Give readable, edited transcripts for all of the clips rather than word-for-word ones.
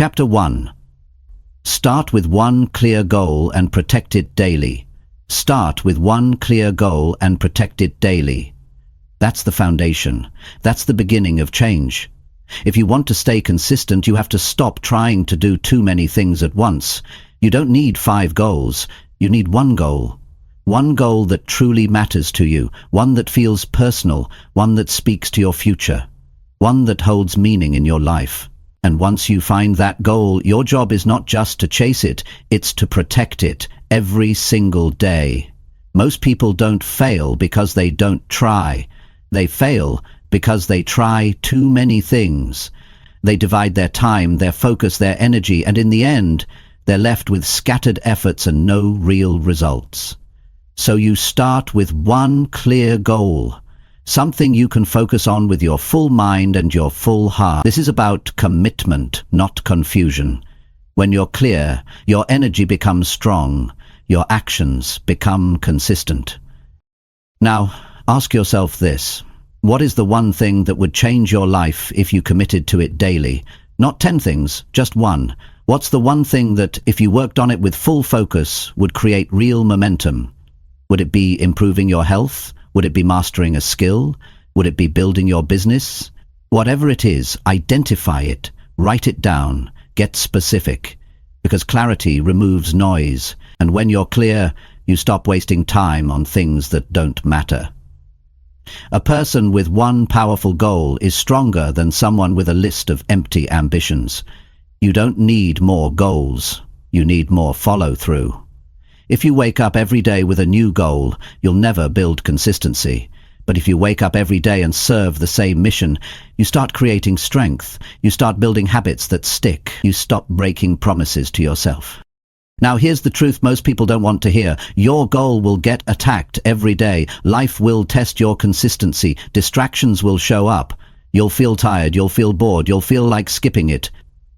Chapter 1. Start with one clear goal and protect it daily. Start with one clear goal and protect it daily. That's the foundation. That's the beginning of change. If you want to stay consistent, you have to stop trying to do too many things at once. You don't need 5 goals. You need one goal. One goal that truly matters to you, one that feels personal, one that speaks to your future, one that holds meaning in your life. And once you find that goal, your job is not just to chase it, it's to protect it every single day. Most people don't fail because they don't try. They fail because they try too many things. They divide their time, their focus, their energy, and in the end, they're left with scattered efforts and no real results. So you start with one clear goal, something you can focus on with your full mind and your full heart. This is about commitment, not confusion. When you're clear, your energy becomes strong, your actions become consistent. Now, ask yourself this. What is the one thing that would change your life if you committed to it daily? Not 10 things, just one. What's the one thing that, if you worked on it with full focus, would create real momentum? Would it be improving your health? Would it be mastering a skill? Would it be building your business? Whatever it is, identify it, write it down, get specific. Because clarity removes noise, and when you're clear, you stop wasting time on things that don't matter. A person with one powerful goal is stronger than someone with a list of empty ambitions. You don't need more goals, you need more follow-through. If you wake up every day with a new goal, you'll never build consistency. But if you wake up every day and serve the same mission, you start creating strength. You start building habits that stick. You stop breaking promises to yourself. Now here's the truth most people don't want to hear. Your goal will get attacked every day. Life will test your consistency. Distractions will show up. You'll feel tired, you'll feel bored, you'll feel like skipping it.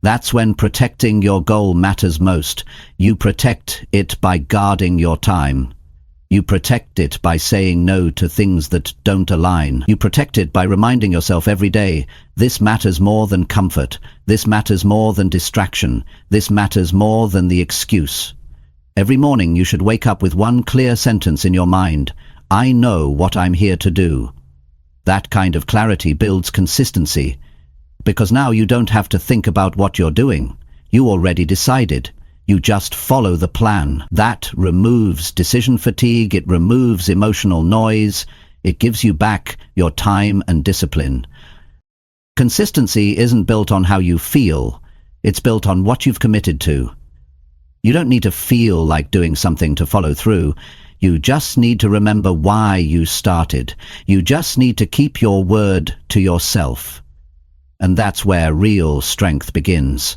That's when protecting your goal matters most. You protect it by guarding your time. You protect it by saying no to things that don't align. You protect it by reminding yourself every day, this matters more than comfort. This matters more than distraction. This matters more than the excuse. Every morning you should wake up with one clear sentence in your mind. I know what I'm here to do. That kind of clarity builds consistency. Because now you don't have to think about what you're doing. You already decided. You just follow the plan. That removes decision fatigue, it removes emotional noise, it gives you back your time and discipline. Consistency isn't built on how you feel, it's built on what you've committed to. You don't need to feel like doing something to follow through. You just need to remember why you started. You just need to keep your word to yourself. And that's where real strength begins.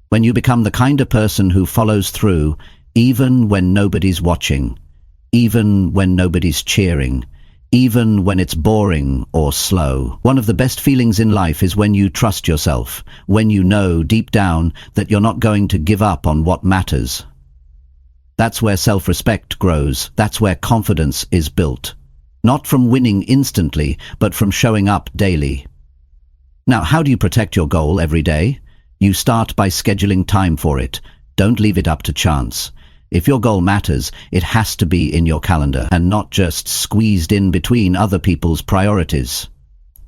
When you become the kind of person who follows through, even when nobody's watching, even when nobody's cheering, even when it's boring or slow. One of the best feelings in life is when you trust yourself, when you know deep down that you're not going to give up on what matters. That's where self-respect grows. That's where confidence is built. Not from winning instantly, but from showing up daily. Now, how do you protect your goal every day? You start by scheduling time for it. Don't leave it up to chance. If your goal matters, it has to be in your calendar and not just squeezed in between other people's priorities.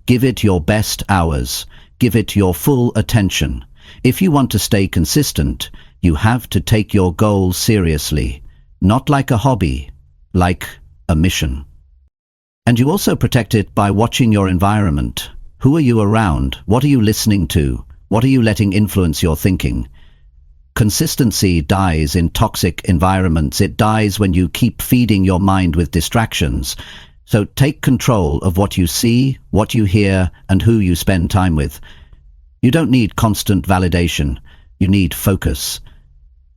Give it your best hours. Give it your full attention. If you want to stay consistent, you have to take your goal seriously, not like a hobby, like a mission. And you also protect it by watching your environment. Who are you around? What are you listening to? What are you letting influence your thinking? Consistency dies in toxic environments. It dies when you keep feeding your mind with distractions. So take control of what you see, what you hear, and who you spend time with. You don't need constant validation. You need focus.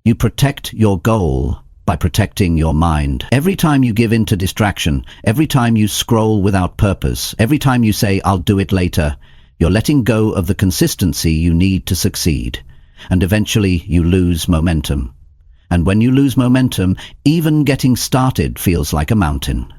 You protect your goal by protecting your mind. Every time you give in to distraction, every time you scroll without purpose, every time you say, I'll do it later, you're letting go of the consistency you need to succeed. And eventually you lose momentum. And when you lose momentum, even getting started feels like a mountain.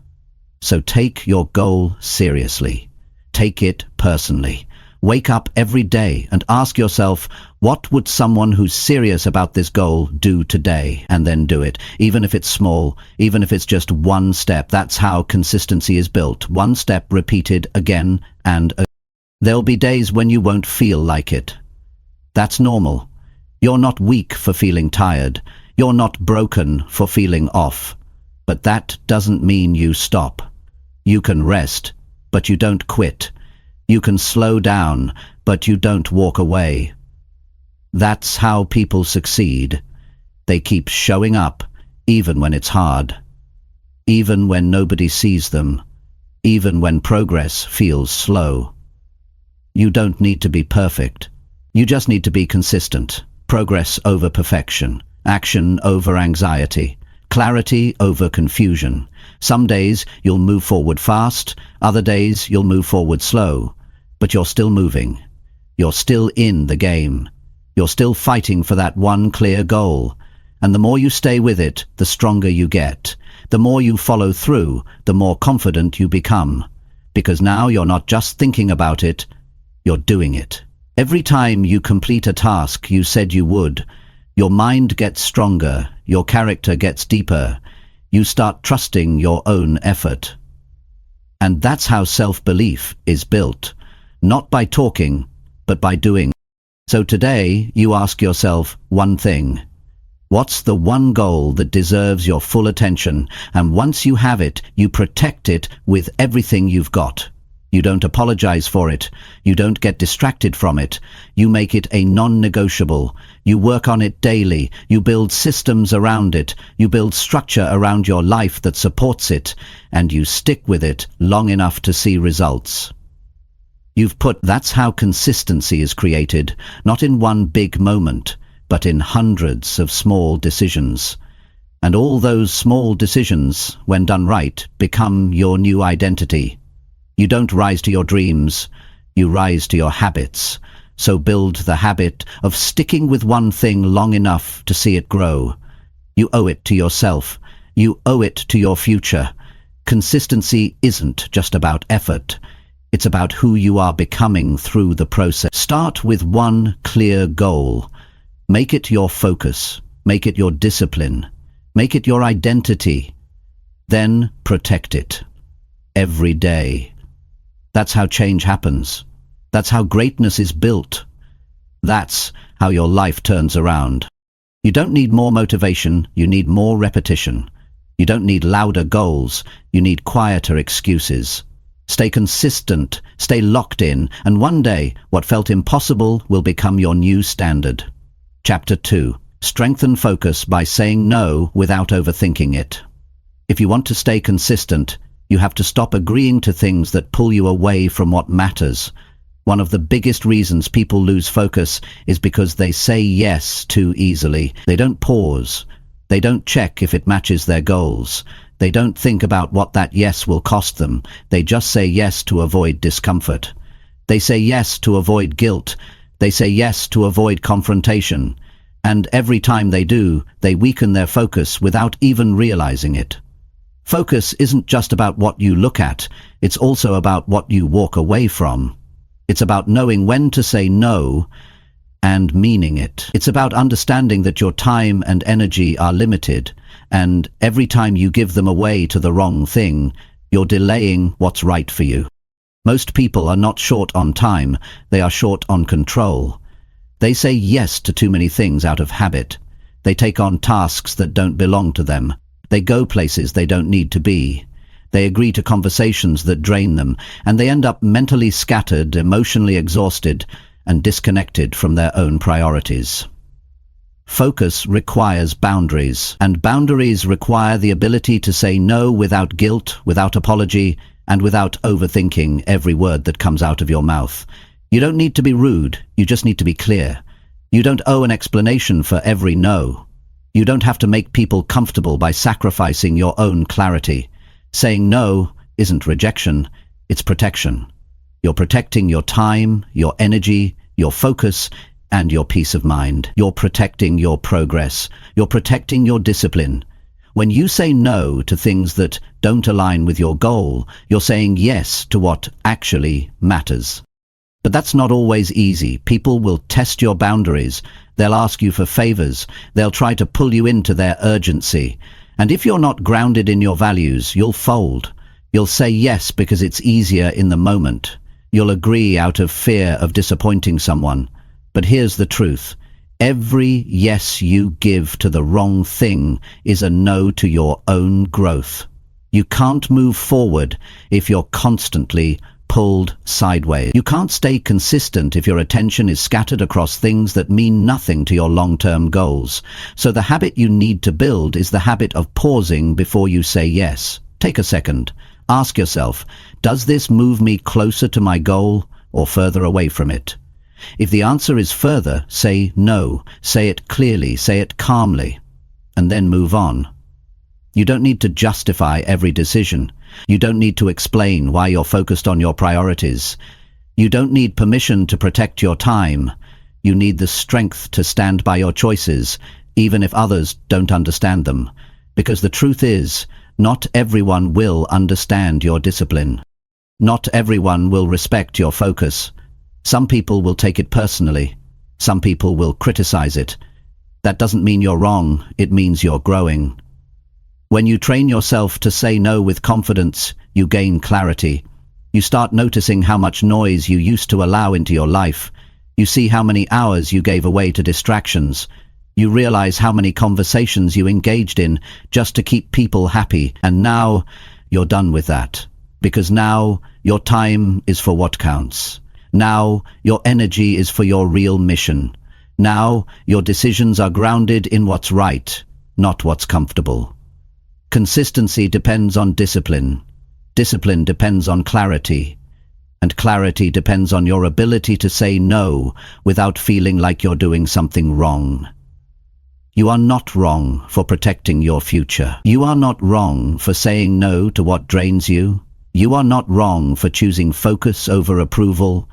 So take your goal seriously. Take it personally. Wake up every day and ask yourself, what would someone who's serious about this goal do today? And then do it, even if it's small, even if it's just one step. That's how consistency is built. One step repeated again and again. There'll be days when you won't feel like it. That's normal. You're not weak for feeling tired. You're not broken for feeling off. But that doesn't mean you stop. You can rest, but you don't quit. You can slow down, but you don't walk away. That's how people succeed. They keep showing up, even when it's hard. Even when nobody sees them. Even when progress feels slow. You don't need to be perfect. You just need to be consistent. Progress over perfection. Action over anxiety. Clarity over confusion. Some days you'll move forward fast, other days you'll move forward slow. But you're still moving. You're still in the game. You're still fighting for that one clear goal. And the more you stay with it, the stronger you get. The more you follow through, the more confident you become. Because now you're not just thinking about it, you're doing it. Every time you complete a task you said you would, your mind gets stronger, your character gets deeper. You start trusting your own effort. And that's how self-belief is built. Not by talking, but by doing. So today, you ask yourself one thing. What's the one goal that deserves your full attention? And once you have it, you protect it with everything you've got. You don't apologize for it. You don't get distracted from it. You make it a non-negotiable. You work on it daily. You build systems around it. You build structure around your life that supports it. And you stick with it long enough to see results. That's how consistency is created, not in one big moment, but in hundreds of small decisions. And all those small decisions, when done right, become your new identity. You don't rise to your dreams, you rise to your habits. So build the habit of sticking with one thing long enough to see it grow. You owe it to yourself. You owe it to your future. Consistency isn't just about effort. It's about who you are becoming through the process. Start with one clear goal. Make it your focus. Make it your discipline. Make it your identity. Then protect it. Every day. That's how change happens. That's how greatness is built. That's how your life turns around. You don't need more motivation, you need more repetition. You don't need louder goals, you need quieter excuses. Stay consistent, stay locked in, and one day, what felt impossible will become your new standard. Chapter 2. Strengthen focus by saying no without overthinking it. If you want to stay consistent, you have to stop agreeing to things that pull you away from what matters. One of the biggest reasons people lose focus is because they say yes too easily. They don't pause. They don't check if it matches their goals. They don't think about what that yes will cost them. They just say yes to avoid discomfort. They say yes to avoid guilt. They say yes to avoid confrontation. And every time they do, they weaken their focus without even realizing it. Focus isn't just about what you look at. It's also about what you walk away from. It's about knowing when to say no and meaning it. It's about understanding that your time and energy are limited, and every time you give them away to the wrong thing, you're delaying what's right for you. Most people are not short on time, they are short on control. They say yes to too many things out of habit. They take on tasks that don't belong to them. They go places they don't need to be. They agree to conversations that drain them, and they end up mentally scattered, emotionally exhausted, and disconnected from their own priorities. Focus requires boundaries, and boundaries require the ability to say no without guilt, without apology, and without overthinking every word that comes out of your mouth. You don't need to be rude, you just need to be clear. You don't owe an explanation for every no. You don't have to make people comfortable by sacrificing your own clarity. Saying no isn't rejection, it's protection. You're protecting your time, your energy, your focus, and your peace of mind. You're protecting your progress. You're protecting your discipline. When you say no to things that don't align with your goal, you're saying yes to what actually matters. But that's not always easy. People will test your boundaries. They'll ask you for favors. They'll try to pull you into their urgency. And if you're not grounded in your values, you'll fold. You'll say yes because it's easier in the moment. You'll agree out of fear of disappointing someone. But here's the truth. Every yes you give to the wrong thing is a no to your own growth. You can't move forward if you're constantly pulled sideways. You can't stay consistent if your attention is scattered across things that mean nothing to your long-term goals. So the habit you need to build is the habit of pausing before you say yes. Take a second. Ask yourself, does this move me closer to my goal or further away from it? If the answer is further, say no. Say it clearly, say it calmly, and then move on. You don't need to justify every decision. You don't need to explain why you're focused on your priorities. You don't need permission to protect your time. You need the strength to stand by your choices, even if others don't understand them. Because the truth is, not everyone will understand your discipline. Not everyone will respect your focus. Some people will take it personally. Some people will criticize it. That doesn't mean you're wrong. It means you're growing. When you train yourself to say no with confidence, you gain clarity. You start noticing how much noise you used to allow into your life. You see how many hours you gave away to distractions. You realize how many conversations you engaged in just to keep people happy. And now you're done with that. Because now your time is for what counts. Now your energy is for your real mission. Now your decisions are grounded in what's right, not what's comfortable. Consistency depends on discipline. Discipline depends on clarity. And clarity depends on your ability to say no without feeling like you're doing something wrong. You are not wrong for protecting your future. You are not wrong for saying no to what drains you. You are not wrong for choosing focus over approval.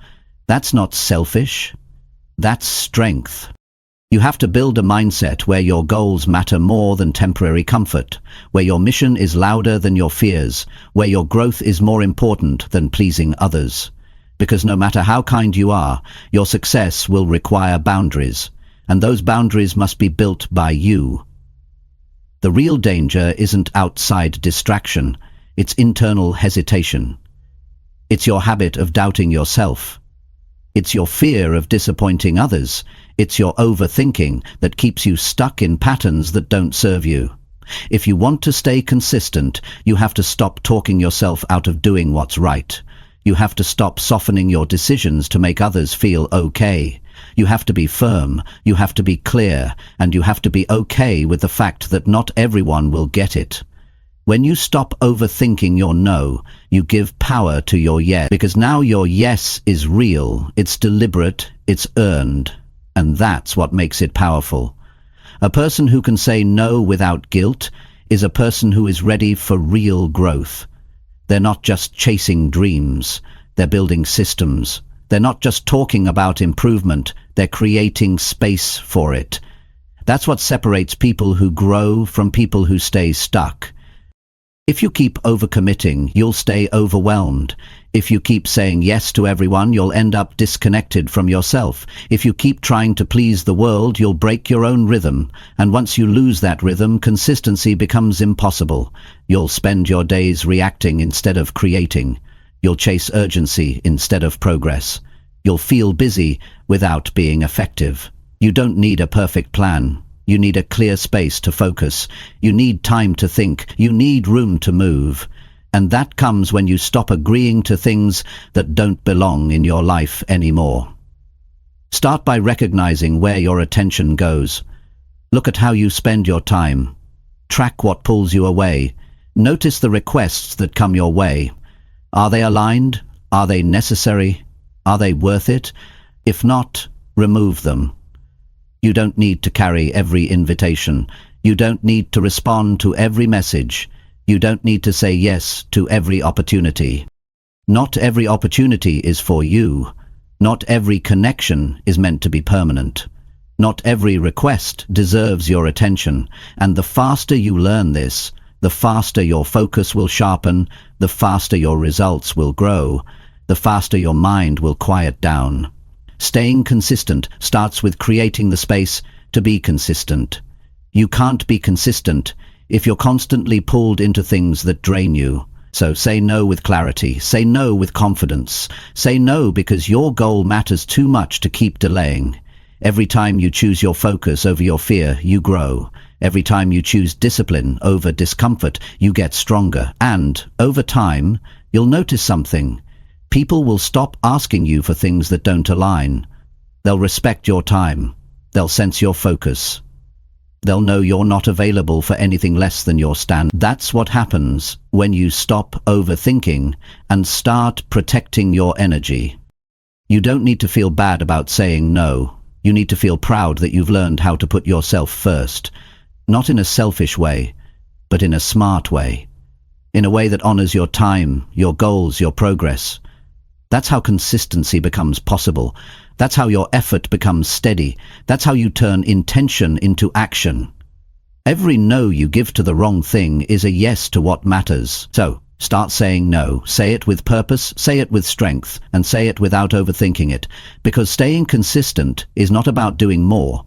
That's not selfish. That's strength. You have to build a mindset where your goals matter more than temporary comfort, where your mission is louder than your fears, where your growth is more important than pleasing others. Because no matter how kind you are, your success will require boundaries, and those boundaries must be built by you. The real danger isn't outside distraction, it's internal hesitation. It's your habit of doubting yourself. It's your fear of disappointing others. It's your overthinking that keeps you stuck in patterns that don't serve you. If you want to stay consistent, you have to stop talking yourself out of doing what's right. You have to stop softening your decisions to make others feel okay. You have to be firm, you have to be clear, and you have to be okay with the fact that not everyone will get it. When you stop overthinking your no, you give power to your yes, because now your yes is real, it's deliberate, it's earned, and that's what makes it powerful. A person who can say no without guilt is a person who is ready for real growth. They're not just chasing dreams, they're building systems. They're not just talking about improvement, they're creating space for it. That's what separates people who grow from people who stay stuck. If you keep overcommitting, you'll stay overwhelmed. If you keep saying yes to everyone, you'll end up disconnected from yourself. If you keep trying to please the world, you'll break your own rhythm. And once you lose that rhythm, consistency becomes impossible. You'll spend your days reacting instead of creating. You'll chase urgency instead of progress. You'll feel busy without being effective. You don't need a perfect plan. You need a clear space to focus. You need time to think. You need room to move. And that comes when you stop agreeing to things that don't belong in your life anymore. Start by recognizing where your attention goes. Look at how you spend your time. Track what pulls you away. Notice the requests that come your way. Are they aligned? Are they necessary? Are they worth it? If not, remove them. You don't need to carry every invitation. You don't need to respond to every message. You don't need to say yes to every opportunity. Not every opportunity is for you. Not every connection is meant to be permanent. Not every request deserves your attention. And the faster you learn this, the faster your focus will sharpen, the faster your results will grow. the faster your mind will quiet down. Staying consistent starts with creating the space to be consistent. You can't be consistent if you're constantly pulled into things that drain you. So say no with clarity, say no with confidence, say no because your goal matters too much to keep delaying. Every time you choose your focus over your fear, you grow. Every time you choose discipline over discomfort, you get stronger. And, over time, you'll notice something. People will stop asking you for things that don't align. They'll respect your time. They'll sense your focus. They'll know you're not available for anything less than your stand. That's what happens when you stop overthinking and start protecting your energy. You don't need to feel bad about saying no. You need to feel proud that you've learned how to put yourself first. Not in a selfish way, but in a smart way. In a way that honors your time, your goals, your progress. That's how consistency becomes possible. That's how your effort becomes steady. That's how you turn intention into action. Every no you give to the wrong thing is a yes to what matters. So, start saying no. Say it with purpose, say it with strength, and say it without overthinking it. Because staying consistent is not about doing more.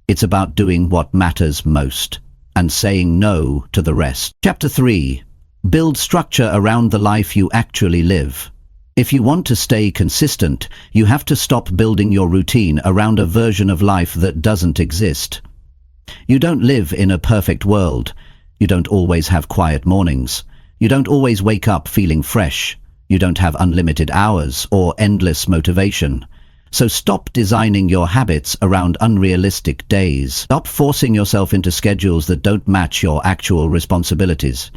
It's about doing what matters most, and saying no to the rest. Chapter 3. Build structure around the life you actually live. If you want to stay consistent, you have to stop building your routine around a version of life that doesn't exist. You don't live in a perfect world. You don't always have quiet mornings. You don't always wake up feeling fresh. You don't have unlimited hours or endless motivation. So stop designing your habits around unrealistic days. Stop forcing yourself into schedules that don't match your actual responsibilities.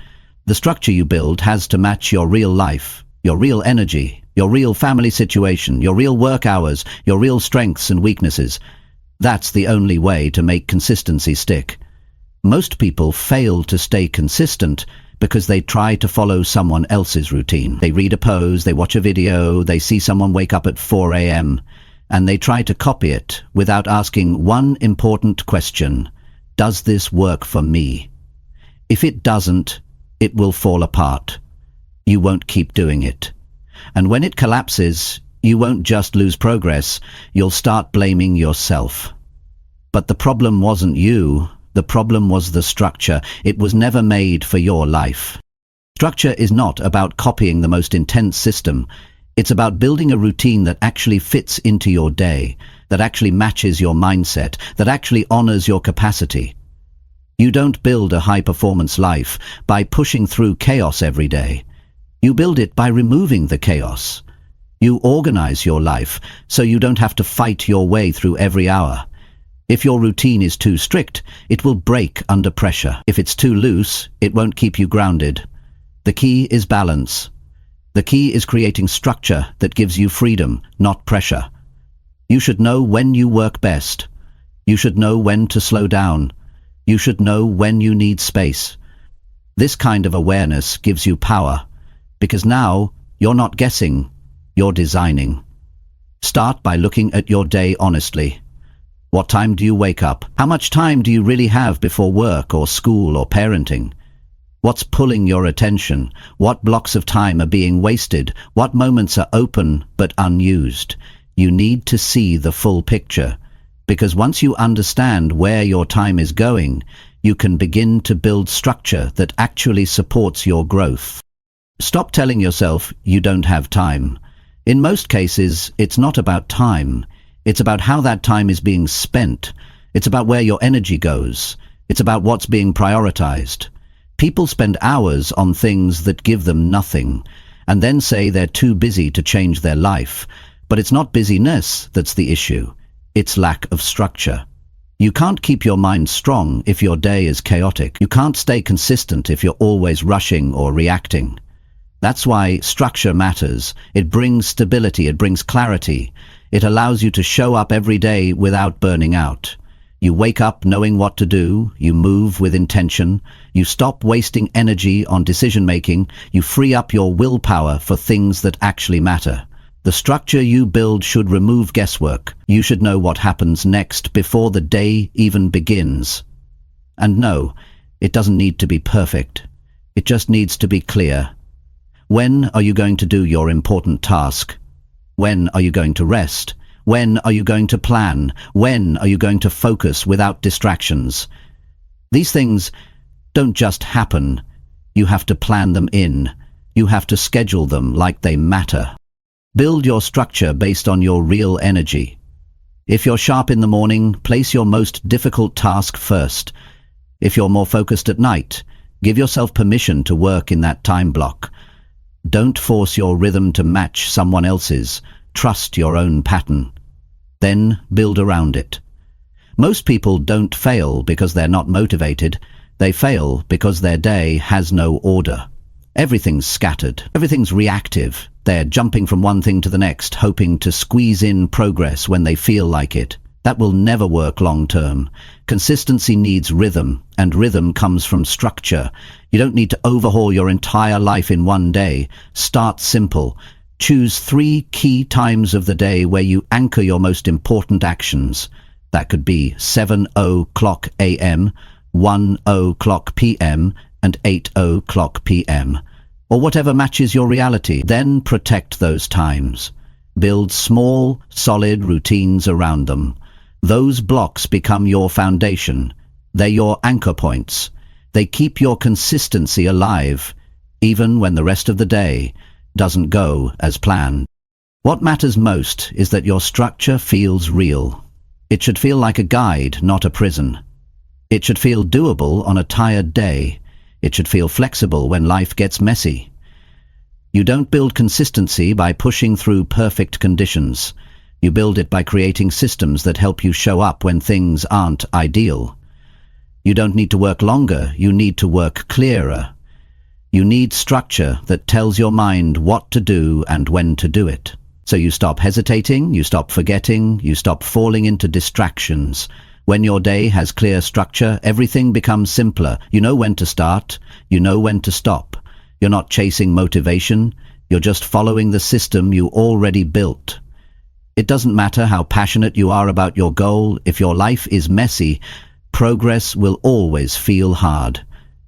The structure you build has to match your real life. Your real energy, your real family situation, your real work hours, your real strengths and weaknesses. That's the only way to make consistency stick. Most people fail to stay consistent because they try to follow someone else's routine. They read a post, they watch a video, they see someone wake up at 4 a.m., and they try to copy it without asking one important question. Does this work for me? If it doesn't, it will fall apart. You won't keep doing it. And when it collapses, you won't just lose progress, you'll start blaming yourself. But the problem wasn't you, the problem was the structure. It was never made for your life. Structure is not about copying the most intense system. It's about building a routine that actually fits into your day, that actually matches your mindset, that actually honors your capacity. You don't build a high-performance life by pushing through chaos every day. You build it by removing the chaos. You organize your life so you don't have to fight your way through every hour. If your routine is too strict, it will break under pressure. If it's too loose, it won't keep you grounded. The key is balance. The key is creating structure that gives you freedom, not pressure. You should know when you work best. You should know when to slow down. You should know when you need space. This kind of awareness gives you power. Because now, you're not guessing, you're designing. Start by looking at your day honestly. What time do you wake up? How much time do you really have before work or school or parenting? What's pulling your attention? What blocks of time are being wasted? What moments are open but unused? You need to see the full picture. Because once you understand where your time is going, you can begin to build structure that actually supports your growth. Stop telling yourself you don't have time. In most cases, it's not about time. It's about how that time is being spent. It's about where your energy goes. It's about what's being prioritized. People spend hours on things that give them nothing, and then say they're too busy to change their life. But it's not busyness that's the issue. It's lack of structure. You can't keep your mind strong if your day is chaotic. You can't stay consistent if you're always rushing or reacting. That's why structure matters. It brings stability, it brings clarity. It allows you to show up every day without burning out. You wake up knowing what to do, you move with intention, you stop wasting energy on decision-making, you free up your willpower for things that actually matter. The structure you build should remove guesswork. You should know what happens next before the day even begins. And no, it doesn't need to be perfect. It just needs to be clear. When are you going to do your important task? When are you going to rest? When are you going to plan? When are you going to focus without distractions? These things don't just happen. You have to plan them in. You have to schedule them like they matter. Build your structure based on your real energy. If you're sharp in the morning, place your most difficult task first. If you're more focused at night, give yourself permission to work in that time block. Don't force your rhythm to match someone else's. Trust your own pattern. Then build around it. Most people don't fail because they're not motivated. They fail because their day has no order. Everything's scattered. Everything's reactive. They're jumping from one thing to the next, hoping to squeeze in progress when they feel like it. That will never work long term. Consistency needs rhythm, and rhythm comes from structure. You don't need to overhaul your entire life in one day. Start simple. Choose 3 key times of the day where you anchor your most important actions. That could be 7:00 a.m., 1:00 p.m., and 8:00 p.m., or whatever matches your reality. Then protect those times. Build small, solid routines around them. Those blocks become your foundation. They're your anchor points. They keep your consistency alive, even when the rest of the day doesn't go as planned. What matters most is that your structure feels real. It should feel like a guide, not a prison. It should feel doable on a tired day. It should feel flexible when life gets messy. You don't build consistency by pushing through perfect conditions. You build it by creating systems that help you show up when things aren't ideal. You don't need to work longer, you need to work clearer. You need structure that tells your mind what to do and when to do it. So you stop hesitating, you stop forgetting, you stop falling into distractions. When your day has clear structure, everything becomes simpler. You know when to start, you know when to stop. You're not chasing motivation, you're just following the system you already built. It doesn't matter how passionate you are about your goal. If your life is messy, progress will always feel hard.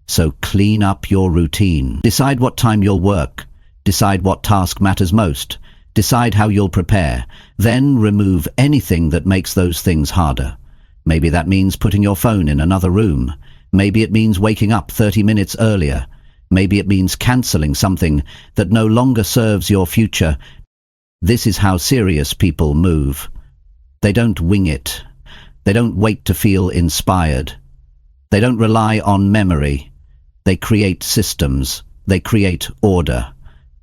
So clean up your routine. Decide what time you'll work. Decide what task matters most. Decide how you'll prepare. Then remove anything that makes those things harder. Maybe that means putting your phone in another room. Maybe it means waking up 30 minutes earlier. Maybe it means canceling something that no longer serves your future. This is how serious people move. They don't wing it. They don't wait to feel inspired. They don't rely on memory. They create systems. They create order.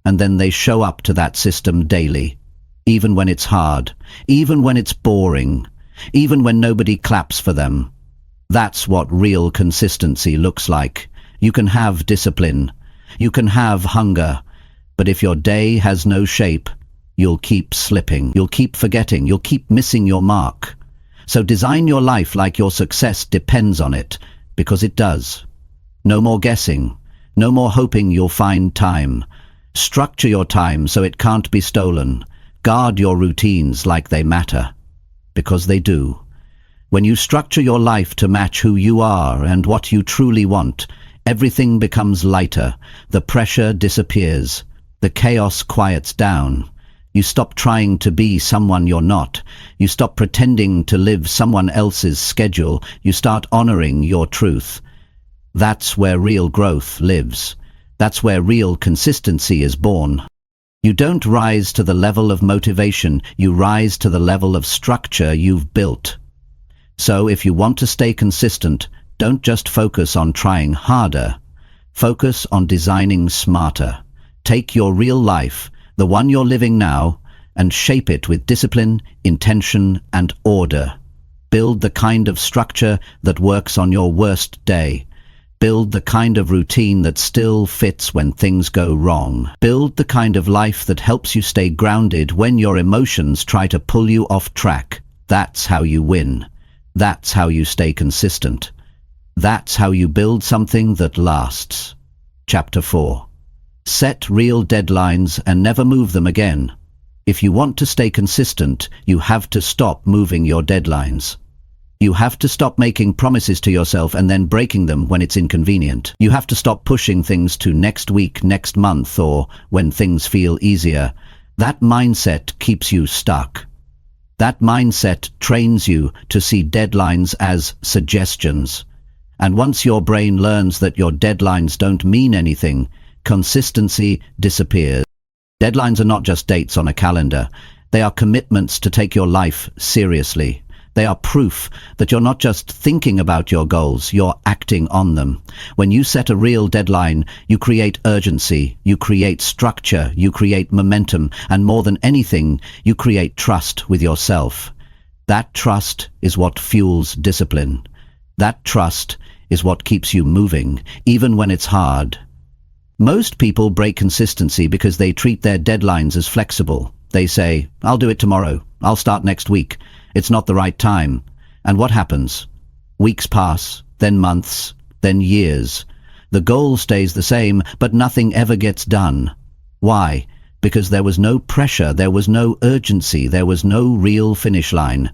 And then they show up to that system daily. Even when it's hard. Even when it's boring. Even when nobody claps for them. That's what real consistency looks like. You can have discipline. You can have hunger. But if your day has no shape, you'll keep slipping. You'll keep forgetting. You'll keep missing your mark. So design your life like your success depends on it, because it does. No more guessing. No more hoping you'll find time. Structure your time so it can't be stolen. Guard your routines like they matter, because they do. When you structure your life to match who you are and what you truly want, everything becomes lighter. The pressure disappears. The chaos quiets down. You stop trying to be someone you're not. You stop pretending to live someone else's schedule. You start honoring your truth. That's where real growth lives. That's where real consistency is born. You don't rise to the level of motivation. You rise to the level of structure you've built. So if you want to stay consistent, don't just focus on trying harder. Focus on designing smarter. Take your real life, the one you're living now, and shape it with discipline, intention, and order. Build the kind of structure that works on your worst day. Build the kind of routine that still fits when things go wrong. Build the kind of life that helps you stay grounded when your emotions try to pull you off track. That's how you win. That's how you stay consistent. That's how you build something that lasts. Chapter 4. Set real deadlines and never move them again. If you want to stay consistent, you have to stop moving your deadlines. You have to stop making promises to yourself and then breaking them when it's inconvenient. You have to stop pushing things to next week, next month, or when things feel easier. That mindset keeps you stuck. That mindset trains you to see deadlines as suggestions. And once your brain learns that your deadlines don't mean anything, consistency disappears. Deadlines are not just dates on a calendar. They are commitments to take your life seriously. They are proof that you're not just thinking about your goals, you're acting on them. When you set a real deadline, you create urgency, you create structure, you create momentum, and more than anything, you create trust with yourself. That trust is what fuels discipline. That trust is what keeps you moving, even when it's hard. Most people break consistency because they treat their deadlines as flexible. They say, "I'll do it tomorrow. I'll start next week. It's not the right time." And what happens? Weeks pass, then months, then years. The goal stays the same, but nothing ever gets done. Why? Because there was no pressure, there was no urgency, there was no real finish line.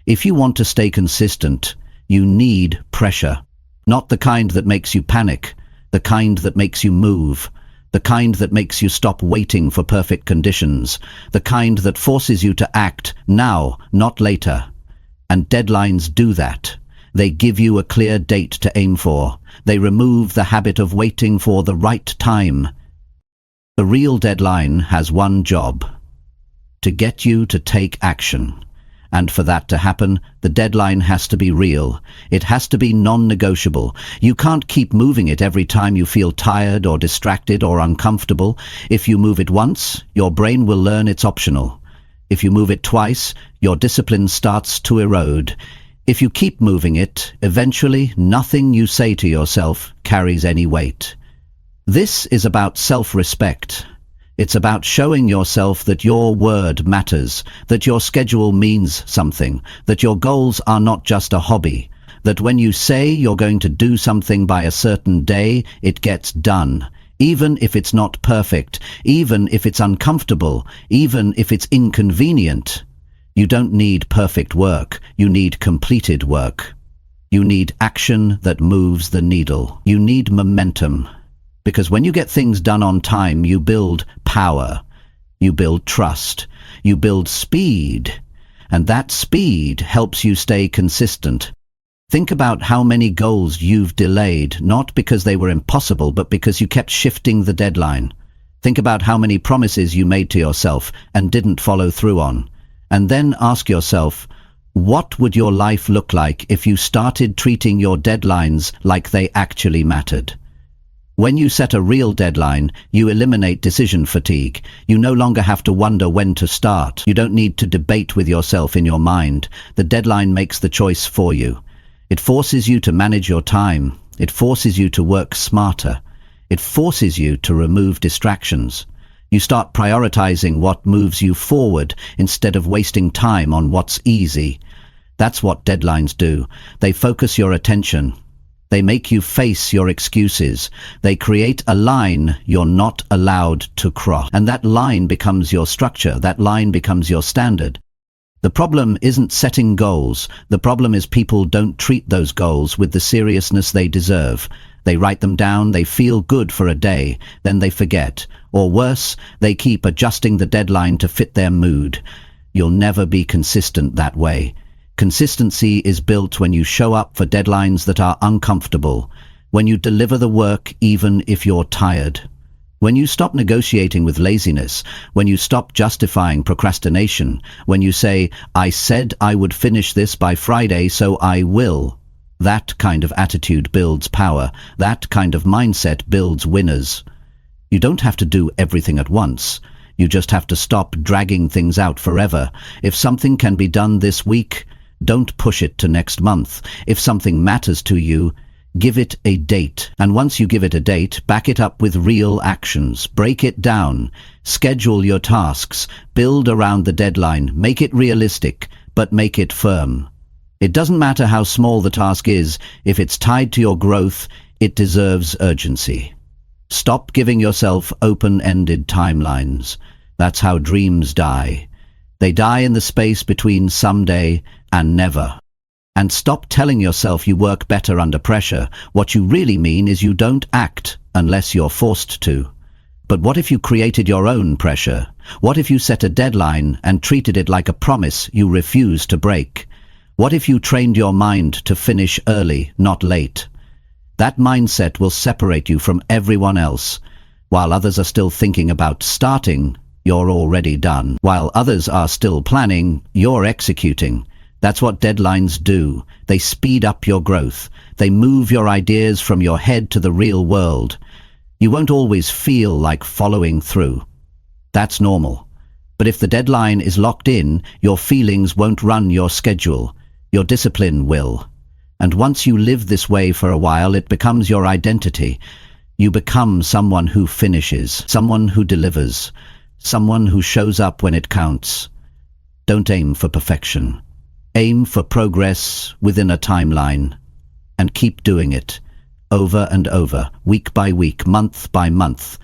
If you want to stay consistent, you need pressure. Not the kind that makes you panic, the kind that makes you move. The kind that makes you stop waiting for perfect conditions. The kind that forces you to act now, not later. And deadlines do that. They give you a clear date to aim for. They remove the habit of waiting for the right time. The real deadline has one job: to get you to take action. And for that to happen, the deadline has to be real. It has to be non-negotiable. You can't keep moving it every time you feel tired or distracted or uncomfortable. If you move it once, your brain will learn it's optional. If you move it twice, your discipline starts to erode. If you keep moving it, eventually nothing you say to yourself carries any weight. This is about self-respect. It's about showing yourself that your word matters, that your schedule means something, that your goals are not just a hobby, that when you say you're going to do something by a certain day, it gets done, even if it's not perfect, even if it's uncomfortable, even if it's inconvenient. You don't need perfect work, you need completed work. You need action that moves the needle. You need momentum. Because when you get things done on time, you build power, you build trust, you build speed, and that speed helps you stay consistent. Think about how many goals you've delayed, not because they were impossible, but because you kept shifting the deadline. Think about how many promises you made to yourself and didn't follow through on. And then ask yourself, what would your life look like if you started treating your deadlines like they actually mattered? When you set a real deadline, you eliminate decision fatigue. You no longer have to wonder when to start. You don't need to debate with yourself in your mind. The deadline makes the choice for you. It forces you to manage your time. It forces you to work smarter. It forces you to remove distractions. You start prioritizing what moves you forward instead of wasting time on what's easy. That's what deadlines do. They focus your attention. They make you face your excuses. They create a line you're not allowed to cross. And that line becomes your structure. That line becomes your standard. The problem isn't setting goals. The problem is people don't treat those goals with the seriousness they deserve. They write them down, they feel good for a day, then they forget. Or worse, they keep adjusting the deadline to fit their mood. You'll never be consistent that way. Consistency is built when you show up for deadlines that are uncomfortable, when you deliver the work even if you're tired, when you stop negotiating with laziness, when you stop justifying procrastination, when you say, "I said I would finish this by Friday, so I will." That kind of attitude builds power. That kind of mindset builds winners. You don't have to do everything at once. You just have to stop dragging things out forever. If something can be done this week, don't push it to next month. If something matters to you, give it a date. And once you give it a date, back it up with real actions. Break it down. Schedule your tasks. Build around the deadline. Make it realistic, but make it firm. It doesn't matter how small the task is. If it's tied to your growth, it deserves urgency. Stop giving yourself open-ended timelines. That's how dreams die. They die in the space between someday and never. And stop telling yourself you work better under pressure. What you really mean is you don't act unless you're forced to. But what if you created your own pressure? What if you set a deadline and treated it like a promise you refuse to break? What if you trained your mind to finish early, not late? That mindset will separate you from everyone else. While others are still thinking about starting, you're already done. While others are still planning, you're executing. That's what deadlines do. They speed up your growth. They move your ideas from your head to the real world. You won't always feel like following through. That's normal. But if the deadline is locked in, your feelings won't run your schedule. Your discipline will. And once you live this way for a while, it becomes your identity. You become someone who finishes, someone who delivers, someone who shows up when it counts. Don't aim for perfection. Aim for progress within a timeline. And keep doing it. Over and over, week by week, month by month.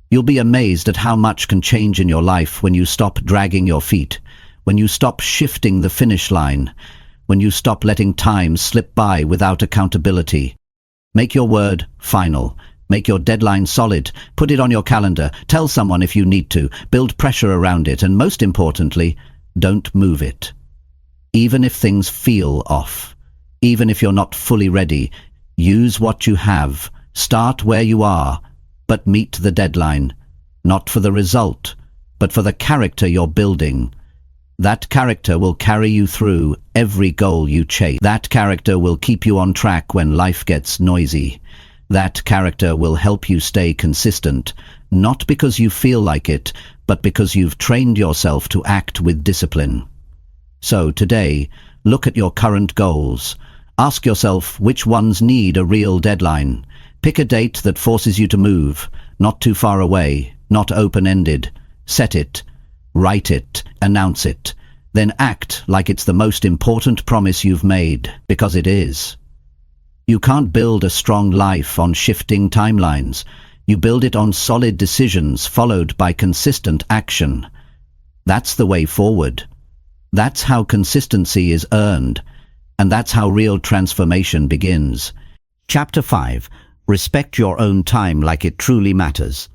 You'll be amazed at how much can change in your life when you stop dragging your feet, when you stop shifting the finish line, when you stop letting time slip by without accountability. Make your word final. Make your deadline solid. Put it on your calendar. Tell someone if you need to. Build pressure around it. And most importantly, don't move it. Even if things feel off, even if you're not fully ready, use what you have. Start where you are, but meet the deadline. Not for the result, but for the character you're building. That character will carry you through every goal you chase. That character will keep you on track when life gets noisy. That character will help you stay consistent, not because you feel like it, but because you've trained yourself to act with discipline. So today, look at your current goals. Ask yourself which ones need a real deadline. Pick a date that forces you to move, not too far away, not open-ended. Set it, write it, announce it. Then act like it's the most important promise you've made, because it is. You can't build a strong life on shifting timelines. You build it on solid decisions followed by consistent action. That's the way forward. That's how consistency is earned. And that's how real transformation begins. Chapter 5. Respect your own time like it truly matters.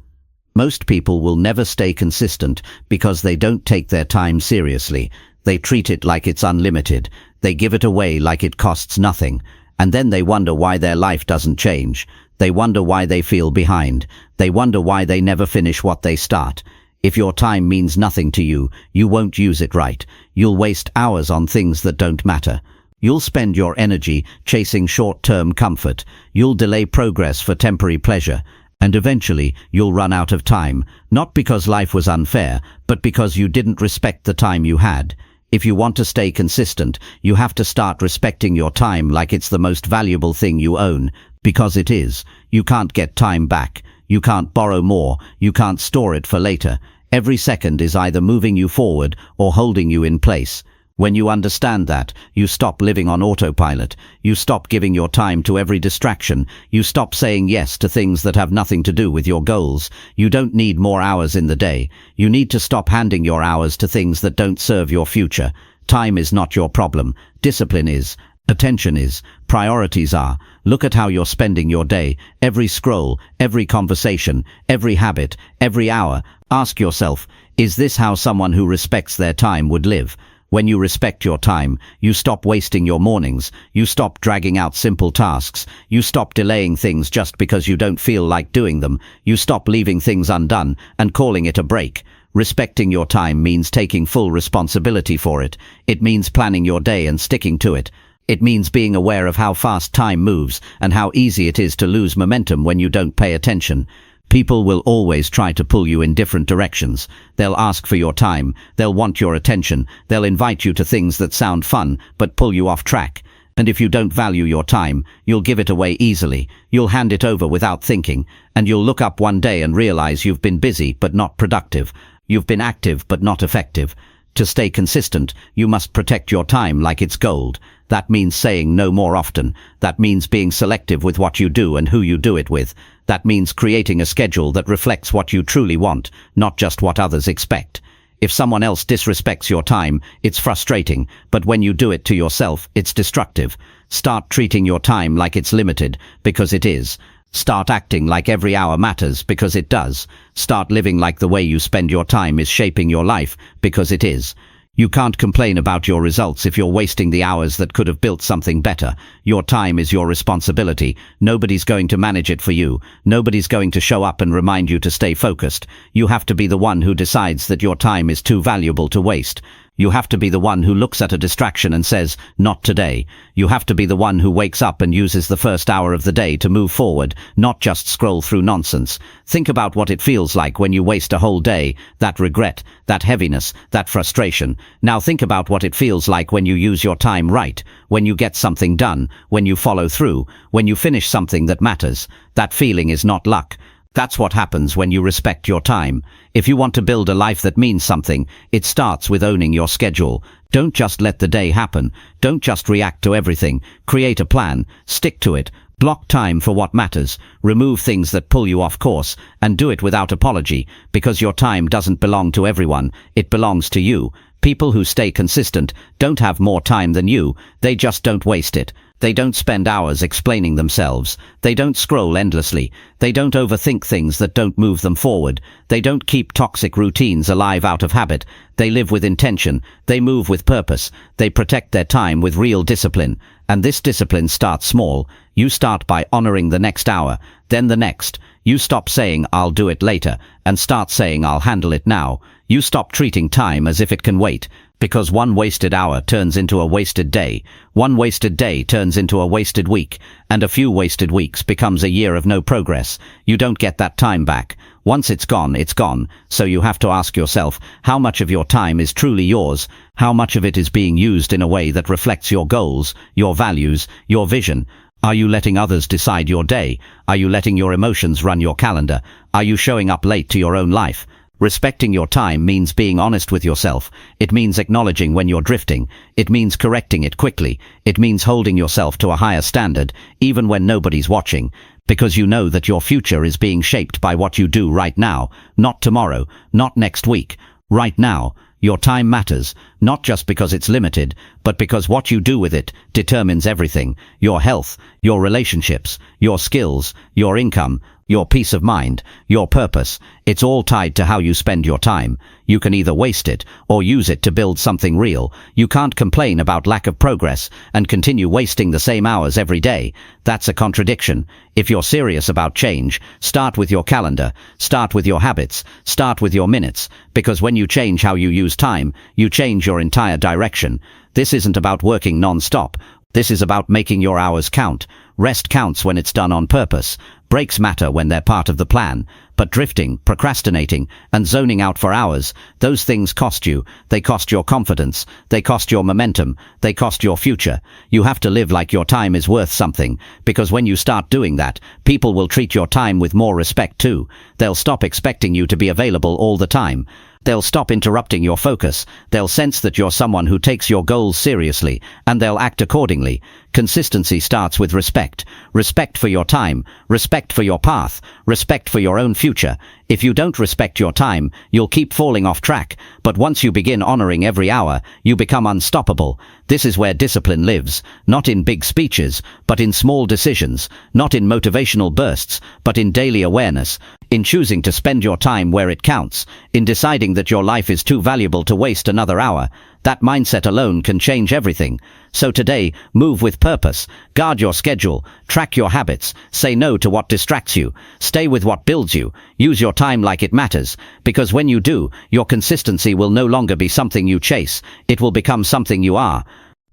Most people will never stay consistent because they don't take their time seriously. They treat it like it's unlimited. They give it away like it costs nothing. And then they wonder why their life doesn't change. They wonder why they feel behind. They wonder why they never finish what they start. If your time means nothing to you, you won't use it right. You'll waste hours on things that don't matter. You'll spend your energy chasing short-term comfort. You'll delay progress for temporary pleasure. And eventually, you'll run out of time, not because life was unfair, but because you didn't respect the time you had. If you want to stay consistent, you have to start respecting your time like it's the most valuable thing you own, because it is. You can't get time back. You can't borrow more. You can't store it for later. Every second is either moving you forward or holding you in place. When you understand that, you stop living on autopilot. You stop giving your time to every distraction. You stop saying yes to things that have nothing to do with your goals. You don't need more hours in the day. You need to stop handing your hours to things that don't serve your future. Time is not your problem. Discipline is. Attention is. Priorities are. Look at how you're spending your day. Every scroll, every conversation, every habit, every hour. Ask yourself, is this how someone who respects their time would live? When you respect your time, you stop wasting your mornings. You stop dragging out simple tasks. You stop delaying things just because you don't feel like doing them. You stop leaving things undone and calling it a break. Respecting your time means taking full responsibility for it. It means planning your day and sticking to it. It means being aware of how fast time moves and how easy it is to lose momentum when you don't pay attention. People will always try to pull you in different directions. They'll ask for your time. They'll want your attention. They'll invite you to things that sound fun, but pull you off track. And if you don't value your time, you'll give it away easily. You'll hand it over without thinking. And you'll look up one day and realize you've been busy, but not productive. You've been active, but not effective. To stay consistent, you must protect your time like it's gold. That means saying no more often. That means being selective with what you do and who you do it with. That means creating a schedule that reflects what you truly want, not just what others expect. If someone else disrespects your time, it's frustrating, but when you do it to yourself, it's destructive. Start treating your time like it's limited, because it is. Start acting like every hour matters, because it does. Start living like the way you spend your time is shaping your life, because it is. You can't complain about your results if you're wasting the hours that could have built something better. Your time is your responsibility. Nobody's going to manage it for you. Nobody's going to show up and remind you to stay focused. You have to be the one who decides that your time is too valuable to waste. You have to be the one who looks at a distraction and says, "Not today." You have to be the one who wakes up and uses the first hour of the day to move forward, not just scroll through nonsense. Think about what it feels like when you waste a whole day, that regret, that heaviness, that frustration. Now think about what it feels like when you use your time right, when you get something done, when you follow through, when you finish something that matters. That feeling is not luck. That's what happens when you respect your time. If you want to build a life that means something, it starts with owning your schedule. Don't just let the day happen. Don't just react to everything. Create a plan. Stick to it. Block time for what matters. Remove things that pull you off course, and do it without apology, because your time doesn't belong to everyone. It belongs to you. People who stay consistent don't have more time than you. They just don't waste it. They don't spend hours explaining themselves. They don't scroll endlessly. They don't overthink things that don't move them forward. They don't keep toxic routines alive out of habit. They live with intention. They move with purpose. They protect their time with real discipline. And this discipline starts small. You start by honoring the next hour, then the next. You stop saying, "I'll do it later," and start saying, "I'll handle it now." You stop treating time as if it can wait, because one wasted hour turns into a wasted day. One wasted day turns into a wasted week, and a few wasted weeks becomes a year of no progress. You don't get that time back. Once it's gone, it's gone. So you have to ask yourself, how much of your time is truly yours? How much of it is being used in a way that reflects your goals, your values, your vision? Are you letting others decide your day? Are you letting your emotions run your calendar? Are you showing up late to your own life? Respecting your time means being honest with yourself. It means acknowledging when you're drifting. It means correcting it quickly. It means holding yourself to a higher standard, even when nobody's watching. Because you know that your future is being shaped by what you do right now, not tomorrow, not next week. Right now, your time matters, not just because it's limited, but because what you do with it determines everything. Your health, your relationships, your skills, your income, your peace of mind, your purpose. It's all tied to how you spend your time. You can either waste it or use it to build something real. You can't complain about lack of progress and continue wasting the same hours every day. That's a contradiction. If you're serious about change, start with your calendar, start with your habits, start with your minutes, because when you change how you use time, you change your entire direction. This isn't about working non-stop. This is about making your hours count. Rest counts when it's done on purpose. Breaks matter when they're part of the plan. But drifting, procrastinating, and zoning out for hours, those things cost you. They cost your confidence. They cost your momentum. They cost your future. You have to live like your time is worth something, because when you start doing that, people will treat your time with more respect too. They'll stop expecting you to be available all the time. They'll stop interrupting your focus. They'll sense that you're someone who takes your goals seriously, and they'll act accordingly. Consistency starts with respect. Respect for your time. Respect for your path. Respect for your own future. If you don't respect your time, you'll keep falling off track. But once you begin honoring every hour, you become unstoppable. This is where discipline lives. Not in big speeches, but in small decisions. Not in motivational bursts, but in daily awareness. In choosing to spend your time where it counts. In deciding that your life is too valuable to waste another hour. That mindset alone can change everything. So today, move with purpose. Guard your schedule. Track your habits. Say no to what distracts you. Stay with what builds you. Use your time like it matters. Because when you do, your consistency will no longer be something you chase. It will become something you are.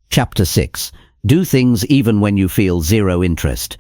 Chapter 6. Do things even when you feel zero interest.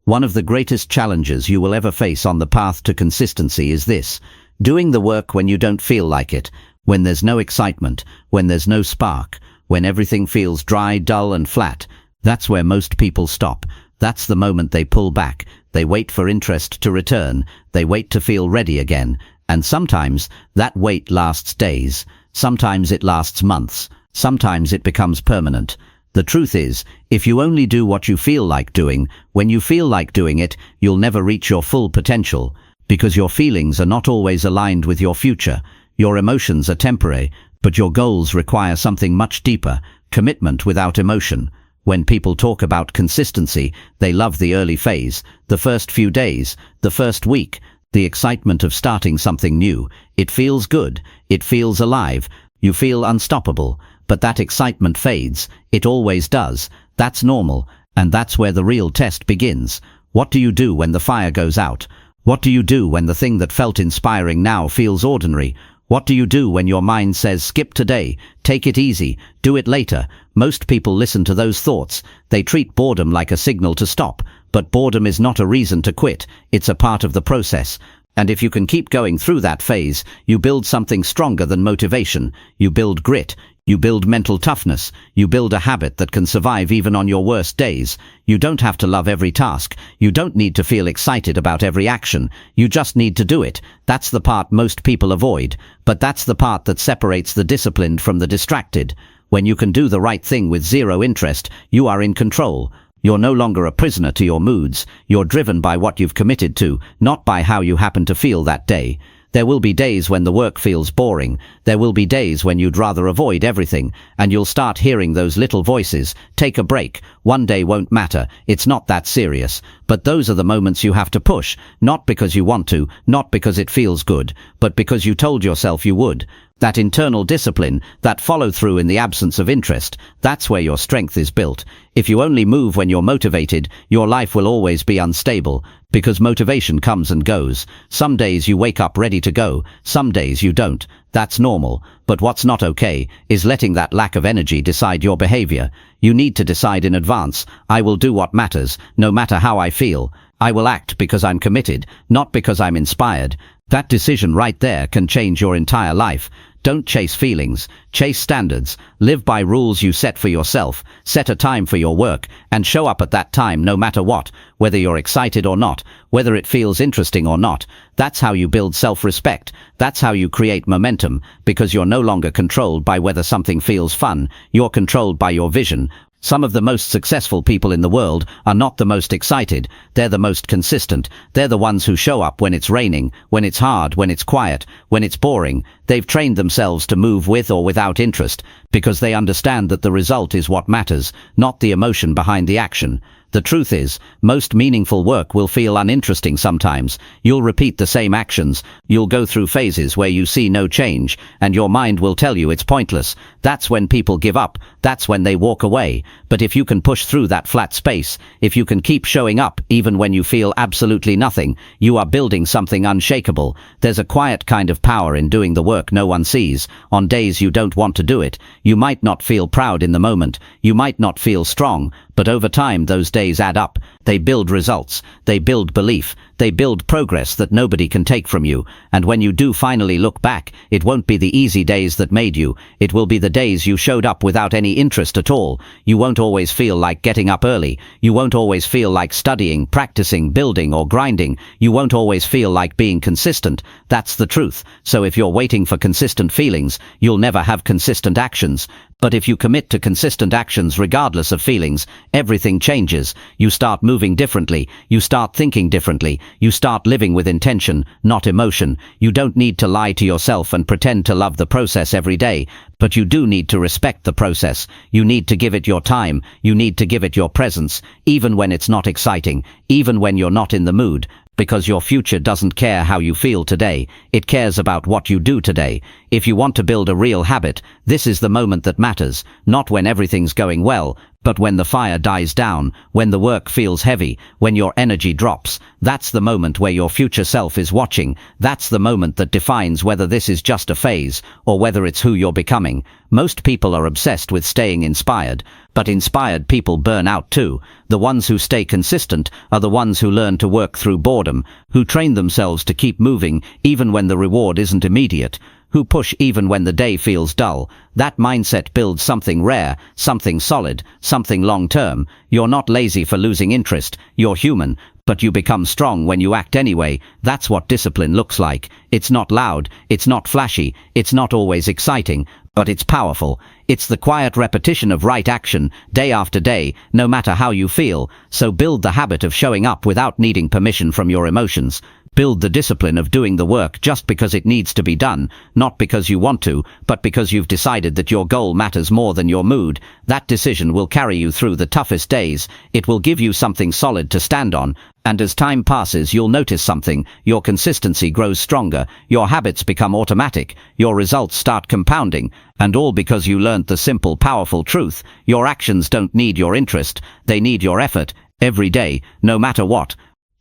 One of the greatest challenges you will ever face on the path to consistency is this: doing the work when you don't feel like it, when there's no excitement, when there's no spark, when everything feels dry, dull, and flat. That's where most people stop. That's the moment they pull back. They wait for interest to return. They wait to feel ready again. And sometimes that wait lasts days. Sometimes it lasts months. Sometimes it becomes permanent. The truth is, if you only do what you feel like doing, when you feel like doing it, you'll never reach your full potential, because your feelings are not always aligned with your future. Your emotions are temporary, but your goals require something much deeper: commitment without emotion. When people talk about consistency, they love the early phase, the first few days, the first week, the excitement of starting something new. It feels good, it feels alive, you feel unstoppable. But that excitement fades. It always does. That's normal, and that's where the real test begins. What do you do when the fire goes out? What do you do when the thing that felt inspiring now feels ordinary? What do you do when your mind says, skip today, take it easy, do it later? Most people listen to those thoughts. They treat boredom like a signal to stop. But boredom is not a reason to quit. It's a part of the process. And if you can keep going through that phase, you build something stronger than motivation. You build grit. You build mental toughness. You build a habit that can survive even on your worst days. You don't have to love every task. You don't need to feel excited about every action. You just need to do it. That's the part most people avoid. But that's the part that separates the disciplined from the distracted. When you can do the right thing with zero interest, you are in control. You're no longer a prisoner to your moods. You're driven by what you've committed to, not by how you happen to feel that day. There will be days when the work feels boring. There will be days when you'd rather avoid everything, and you'll start hearing those little voices. Take a break. One day won't matter. It's not that serious. But those are the moments you have to push, not because you want to, not because it feels good, but because you told yourself you would. That internal discipline, that follow-through in the absence of interest, that's where your strength is built. If you only move when you're motivated, your life will always be unstable, because motivation comes and goes. Some days you wake up ready to go, some days you don't. That's normal. But what's not okay is letting that lack of energy decide your behavior. You need to decide in advance, I will do what matters, no matter how I feel. I will act because I'm committed, not because I'm inspired. That decision right there can change your entire life. Don't chase feelings, chase standards. Live by rules you set for yourself. Set a time for your work, and show up at that time no matter what, whether you're excited or not, whether it feels interesting or not. That's how you build self-respect. That's how you create momentum, because you're no longer controlled by whether something feels fun. You're controlled by your vision. Some of the most successful people in the world are not the most excited. They're the most consistent. They're the ones who show up when it's raining, when it's hard, when it's quiet, when it's boring. They've trained themselves to move with or without interest, because they understand that the result is what matters, not the emotion behind the action. The truth is, most meaningful work will feel uninteresting sometimes. You'll repeat the same actions. You'll go through phases where you see no change, and your mind will tell you it's pointless. That's when people give up. That's when they walk away. But if you can push through that flat space, if you can keep showing up even when you feel absolutely nothing, you are building something unshakable. There's a quiet kind of power in doing the work no one sees. On days you don't want to do it, you might not feel proud in the moment. You might not feel strong. But over time, those days add up. They build results. They build belief. They build progress that nobody can take from you. And when you do finally look back, it won't be the easy days that made you. It will be the days you showed up without any interest at all. You won't always feel like getting up early. You won't always feel like studying, practicing, building, or grinding. You won't always feel like being consistent. That's the truth. So if you're waiting for consistent feelings, you'll never have consistent actions. But if you commit to consistent actions regardless of feelings, everything changes. You start moving differently. You start thinking differently. You start living with intention, not emotion. You don't need to lie to yourself and pretend to love the process every day. But you do need to respect the process. You need to give it your time. You need to give it your presence, even when it's not exciting, even when you're not in the mood. Because your future doesn't care how you feel today. It cares about what you do today. If you want to build a real habit, this is the moment that matters. Not when everything's going well, but when the fire dies down, when the work feels heavy, when your energy drops. That's the moment where your future self is watching. That's the moment that defines whether this is just a phase, or whether it's who you're becoming. Most people are obsessed with staying inspired, but inspired people burn out too. The ones who stay consistent are the ones who learn to work through boredom, who train themselves to keep moving even when the reward isn't immediate, who push even when the day feels dull. That mindset builds something rare, something solid, something long-term. You're not lazy for losing interest. You're human. But you become strong when you act anyway. That's what discipline looks like. It's not loud. It's not flashy. It's not always exciting. But it's powerful. It's the quiet repetition of right action, day after day, no matter how you feel. So build the habit of showing up without needing permission from your emotions. Build the discipline of doing the work just because it needs to be done, not because you want to, but because you've decided that your goal matters more than your mood. That decision will carry you through the toughest days. It will give you something solid to stand on. And as time passes, you'll notice something. Your consistency grows stronger. Your habits become automatic. Your results start compounding. And all because you learned the simple, powerful truth. Your actions don't need your interest. They need your effort. Every day, no matter what.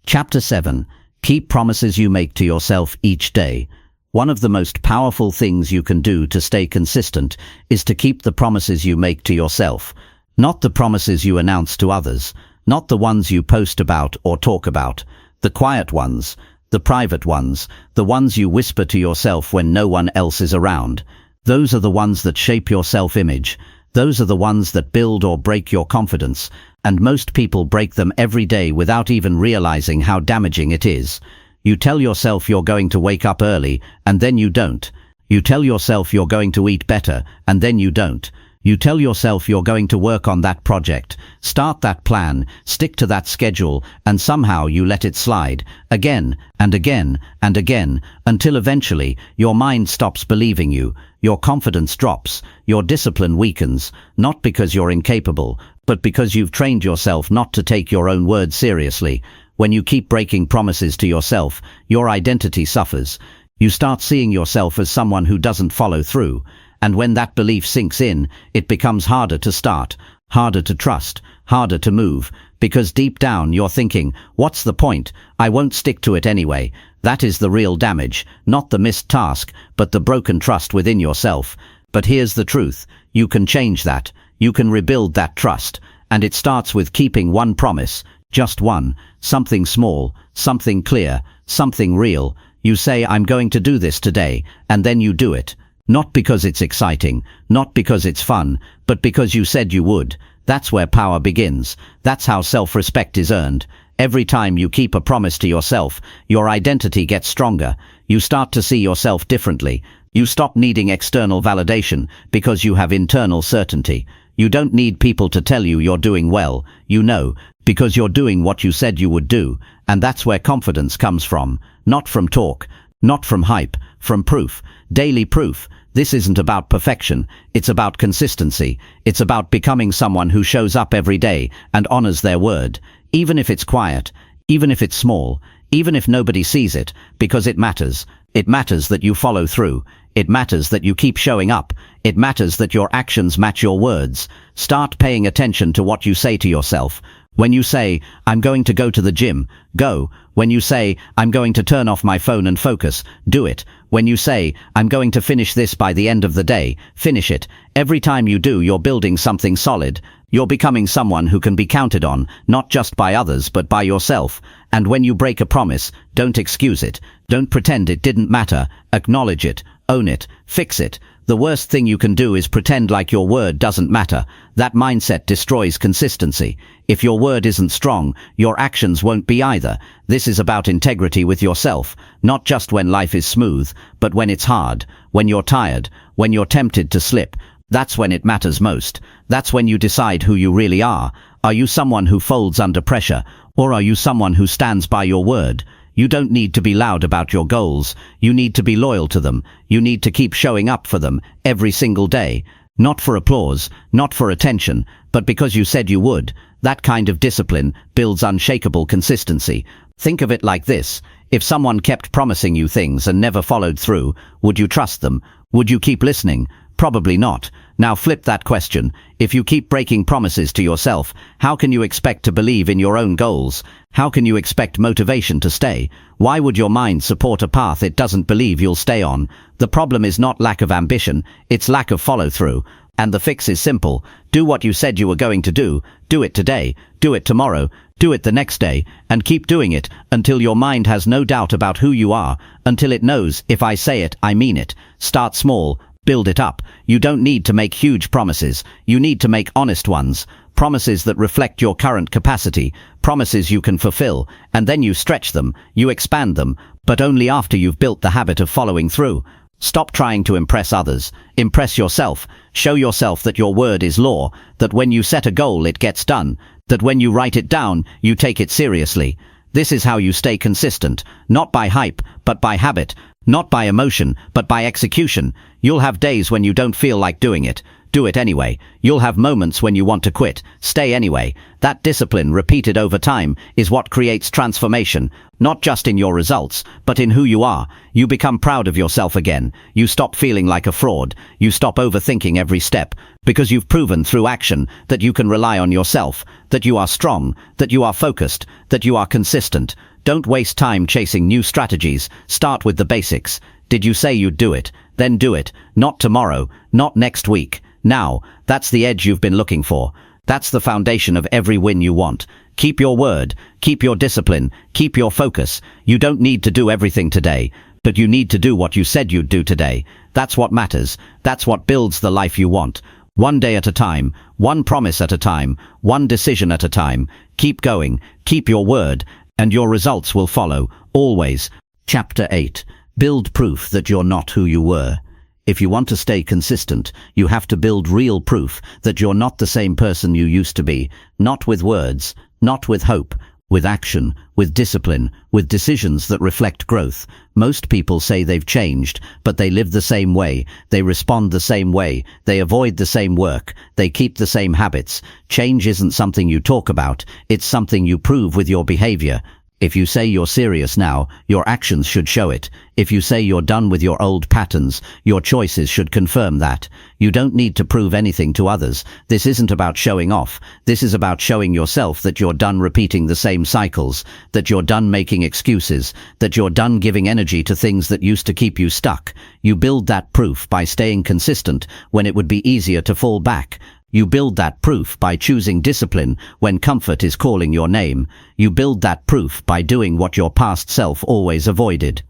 Chapter 7. Keep promises you make to yourself each day. One of the most powerful things you can do to stay consistent is to keep the promises you make to yourself. Not the promises you announce to others. Not the ones you post about or talk about. The quiet ones. The private ones. The ones you whisper to yourself when no one else is around. Those are the ones that shape your self-image. Those are the ones that build or break your confidence, and most people break them every day without even realizing how damaging it is. You tell yourself you're going to wake up early, and then you don't. You tell yourself you're going to eat better, and then you don't. You tell yourself you're going to work on that project, start that plan, stick to that schedule, and somehow you let it slide, again, and again, and again, until eventually your mind stops believing you, your confidence drops, your discipline weakens, not because you're incapable, but because you've trained yourself not to take your own words seriously. When you keep breaking promises to yourself, your identity suffers. You start seeing yourself as someone who doesn't follow through. And when that belief sinks in, it becomes harder to start, harder to trust, harder to move, because deep down you're thinking, what's the point? I won't stick to it anyway. That is the real damage, not the missed task, but the broken trust within yourself. But here's the truth. You can change that. You can rebuild that trust. And it starts with keeping one promise, just one, something small, something clear, something real. You say, I'm going to do this today, and then you do it. Not because it's exciting, not because it's fun, but because you said you would. That's where power begins. That's how self-respect is earned. Every time you keep a promise to yourself, your identity gets stronger. You start to see yourself differently. You stop needing external validation because you have internal certainty. You don't need people to tell you you're doing well. You know, because you're doing what you said you would do. And that's where confidence comes from. Not from talk, not from hype, from proof, daily proof. This isn't about perfection, it's about consistency. It's about becoming someone who shows up every day and honors their word, even if it's quiet, even if it's small, even if nobody sees it, because it matters. It matters that you follow through. It matters that you keep showing up. It matters that your actions match your words. Start paying attention to what you say to yourself. When you say, I'm going to go to the gym, go. When you say, I'm going to turn off my phone and focus, do it. When you say, I'm going to finish this by the end of the day, finish it. Every time you do, you're building something solid. You're becoming someone who can be counted on, not just by others, but by yourself. And when you break a promise, don't excuse it. Don't pretend it didn't matter. Acknowledge it. Own it. Fix it. The worst thing you can do is pretend like your word doesn't matter. That mindset destroys consistency. If your word isn't strong, your actions won't be either. This is about integrity with yourself, not just when life is smooth, but when it's hard, when you're tired, when you're tempted to slip. That's when it matters most. That's when you decide who you really are. Are you someone who folds under pressure, or are you someone who stands by your word? You don't need to be loud about your goals. You need to be loyal to them. You need to keep showing up for them every single day. Not for applause, not for attention, but because you said you would. That kind of discipline builds unshakable consistency. Think of it like this. If someone kept promising you things and never followed through, would you trust them? Would you keep listening? Probably not. Now flip that question. If you keep breaking promises to yourself, how can you expect to believe in your own goals? How can you expect motivation to stay? Why would your mind support a path it doesn't believe you'll stay on? The problem is not lack of ambition, it's lack of follow-through. And the fix is simple. Do what you said you were going to do. Do it today. Do it tomorrow. Do it the next day. And keep doing it until your mind has no doubt about who you are. Until it knows, if I say it, I mean it. Start small. Build it up. You don't need to make huge promises. You need to make honest ones. Promises that reflect your current capacity. Promises you can fulfill. And then you stretch them. You expand them. But only after you've built the habit of following through. Stop trying to impress others. Impress yourself. Show yourself that your word is law. That when you set a goal, it gets done. That when you write it down, you take it seriously. This is how you stay consistent, not by hype, but by habit, not by emotion, but by execution. You'll have days when you don't feel like doing it. Do it anyway. You'll have moments when you want to quit. Stay anyway. That discipline, repeated over time, is what creates transformation, not just in your results, but in who you are. You become proud of yourself again. You stop feeling like a fraud. You stop overthinking every step, because you've proven through action that you can rely on yourself, that you are strong, that you are focused, that you are consistent. Don't waste time chasing new strategies. Start with the basics. Did you say you'd do it? Then do it. Not tomorrow, not next week. Now, that's the edge you've been looking for. That's the foundation of every win you want. Keep your word, keep your discipline, keep your focus. You don't need to do everything today, but you need to do what you said you'd do today. That's what matters. That's what builds the life you want. One day at a time, one promise at a time, one decision at a time. Keep going, keep your word, and your results will follow, always. Chapter 8. Build proof that you're not who you were. If you want to stay consistent, you have to build real proof that you're not the same person you used to be. Not with words, not with hope, with action, with discipline, with decisions that reflect growth. Most people say they've changed, but they live the same way. They respond the same way. They avoid the same work. They keep the same habits. Change isn't something you talk about. It's something you prove with your behavior. If you say you're serious now, your actions should show it. If you say you're done with your old patterns, your choices should confirm that. You don't need to prove anything to others. This isn't about showing off. This is about showing yourself that you're done repeating the same cycles, that you're done making excuses, that you're done giving energy to things that used to keep you stuck. You build that proof by staying consistent when it would be easier to fall back. You build that proof by choosing discipline when comfort is calling your name. You build that proof by doing what your past self always avoided.